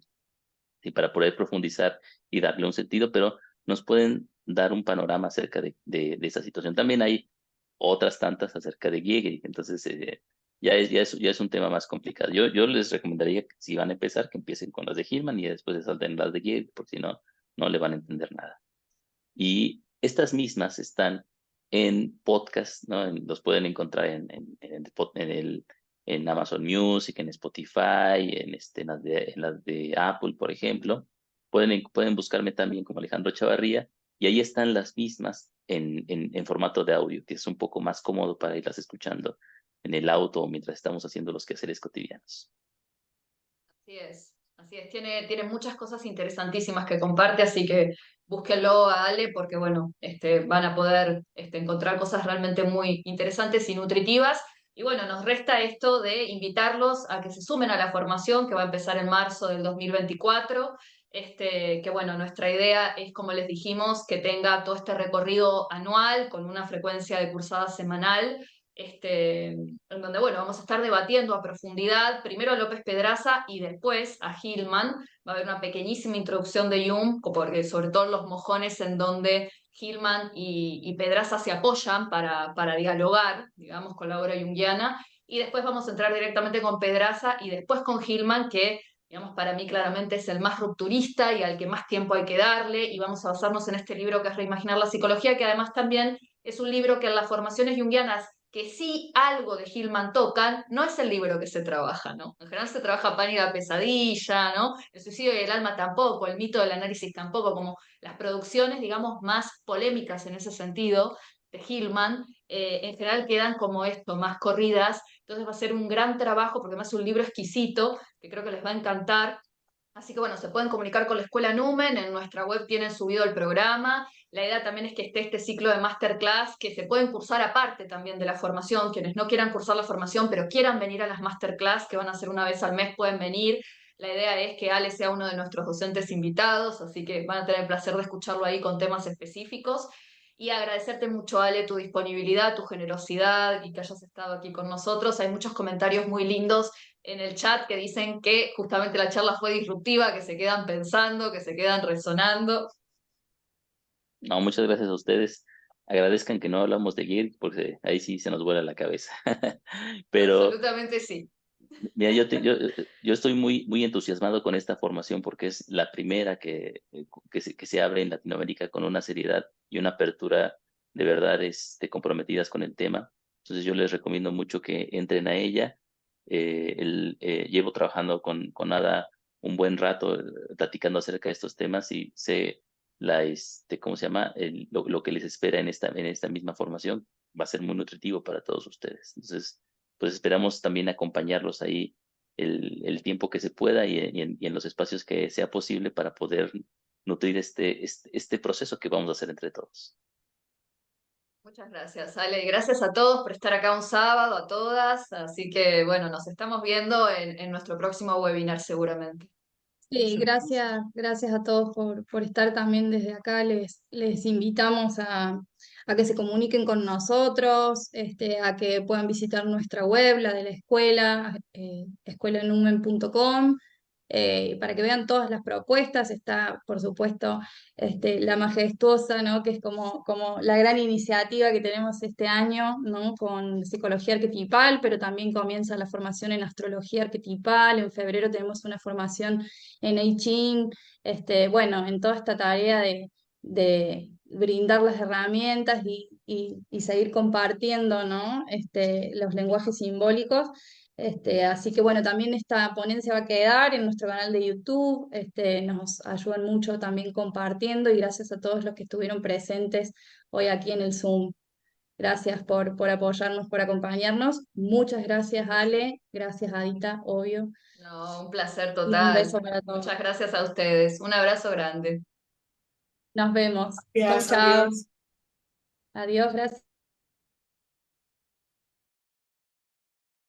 y para poder profundizar y darle un sentido, pero nos pueden dar un panorama acerca de esa situación. También hay otras tantas acerca de Giegel, entonces ya es un tema más complicado. Yo les recomendaría que si van a empezar, que empiecen con las de Hillman y después se salten las de Giegel, porque si no, no le van a entender nada. Y estas mismas están en podcast, ¿no? Los pueden encontrar en en Amazon Music, en Spotify, en las de Apple, por ejemplo. Pueden buscarme también como Alejandro Chavarría, y ahí están las mismas en formato de audio, que es un poco más cómodo para irlas escuchando en el auto o mientras estamos haciendo los quehaceres cotidianos. Así es, tiene muchas cosas interesantísimas que comparte, así que búsquenlo a Ale porque, bueno, van a poder encontrar cosas realmente muy interesantes y nutritivas. Y bueno, nos resta esto de invitarlos a que se sumen a la formación que va a empezar en marzo del 2024. Que bueno, nuestra idea es, como les dijimos, que tenga todo este recorrido anual con una frecuencia de cursada semanal, en donde, bueno, vamos a estar debatiendo a profundidad, primero a López Pedraza y después a Hillman. Va a haber una pequeñísima introducción de Jung, porque sobre todo los mojones en donde Hillman y Pedraza se apoyan para dialogar, digamos, con la obra junguiana, y después vamos a entrar directamente con Pedraza y después con Hillman, que, digamos, para mí claramente es el más rupturista y al que más tiempo hay que darle, y vamos a basarnos en este libro que es Reimaginar la psicología, que además también es un libro que en las formaciones junguianas que sí algo de Hillman tocan, no es el libro que se trabaja, ¿no? En general se trabaja Pan y la pesadilla, ¿no? El suicidio y el alma tampoco, el mito del análisis tampoco, como las producciones, digamos, más polémicas en ese sentido de Hillman, en general quedan como esto, más corridas. Entonces va a ser un gran trabajo, porque además es un libro exquisito, que creo que les va a encantar. Así que bueno, se pueden comunicar con la Escuela Numen, en nuestra web tienen subido el programa. La idea también es que esté este ciclo de masterclass que se pueden cursar aparte también de la formación. Quienes no quieran cursar la formación pero quieran venir a las masterclass, que van a ser una vez al mes, pueden venir. La idea es que Ale sea uno de nuestros docentes invitados, así que van a tener el placer de escucharlo ahí con temas específicos. Y agradecerte mucho, Ale, tu disponibilidad, tu generosidad y que hayas estado aquí con nosotros. Hay muchos comentarios muy lindos en el chat que dicen que justamente la charla fue disruptiva, que se quedan pensando, que se quedan resonando. No, muchas gracias a ustedes. Agradezcan que no hablamos de Gir, porque ahí sí se nos vuela la cabeza. Pero Absolutamente sí. mira, yo estoy muy entusiasmado con esta formación porque es la primera que se abre en Latinoamérica con una seriedad y una apertura de verdad comprometidas con el tema. Entonces yo les recomiendo mucho que entren a ella. Llevo trabajando con Ada un buen rato, platicando acerca de estos temas, y sé ¿cómo se llama? Lo que les espera en esta misma formación va a ser muy nutritivo para todos ustedes. Entonces, pues esperamos también acompañarlos ahí el tiempo que se pueda y en los espacios que sea posible para poder nutrir este proceso que vamos a hacer entre todos. Muchas gracias, Ale. Gracias a todos por estar acá un sábado, a todas. Así que, bueno, nos estamos viendo en nuestro próximo webinar seguramente. Sí, gracias a todos por estar también desde acá. Les invitamos a que se comuniquen con nosotros, a que puedan visitar nuestra web, la de la escuela, escuelanumen.com, para que vean todas las propuestas. Está, por supuesto, la majestuosa, ¿no? Que es como la gran iniciativa que tenemos este año, ¿no? Con psicología arquetipal, pero también comienza la formación en astrología arquetipal. En febrero tenemos una formación en I Ching, bueno, en toda esta tarea de brindar las herramientas y seguir compartiendo, ¿no? Los lenguajes simbólicos. Así que bueno, también esta ponencia va a quedar en nuestro canal de YouTube. Nos ayudan mucho también compartiendo, y gracias a todos los que estuvieron presentes hoy aquí en el Zoom. Gracias por apoyarnos, por acompañarnos. Muchas gracias, Ale. Gracias, Adita, obvio. No, un placer Y un total. beso para todos. Muchas gracias a ustedes. Un abrazo grande. Nos vemos. Chau, Gracias, chau. adiós. Adiós, gracias.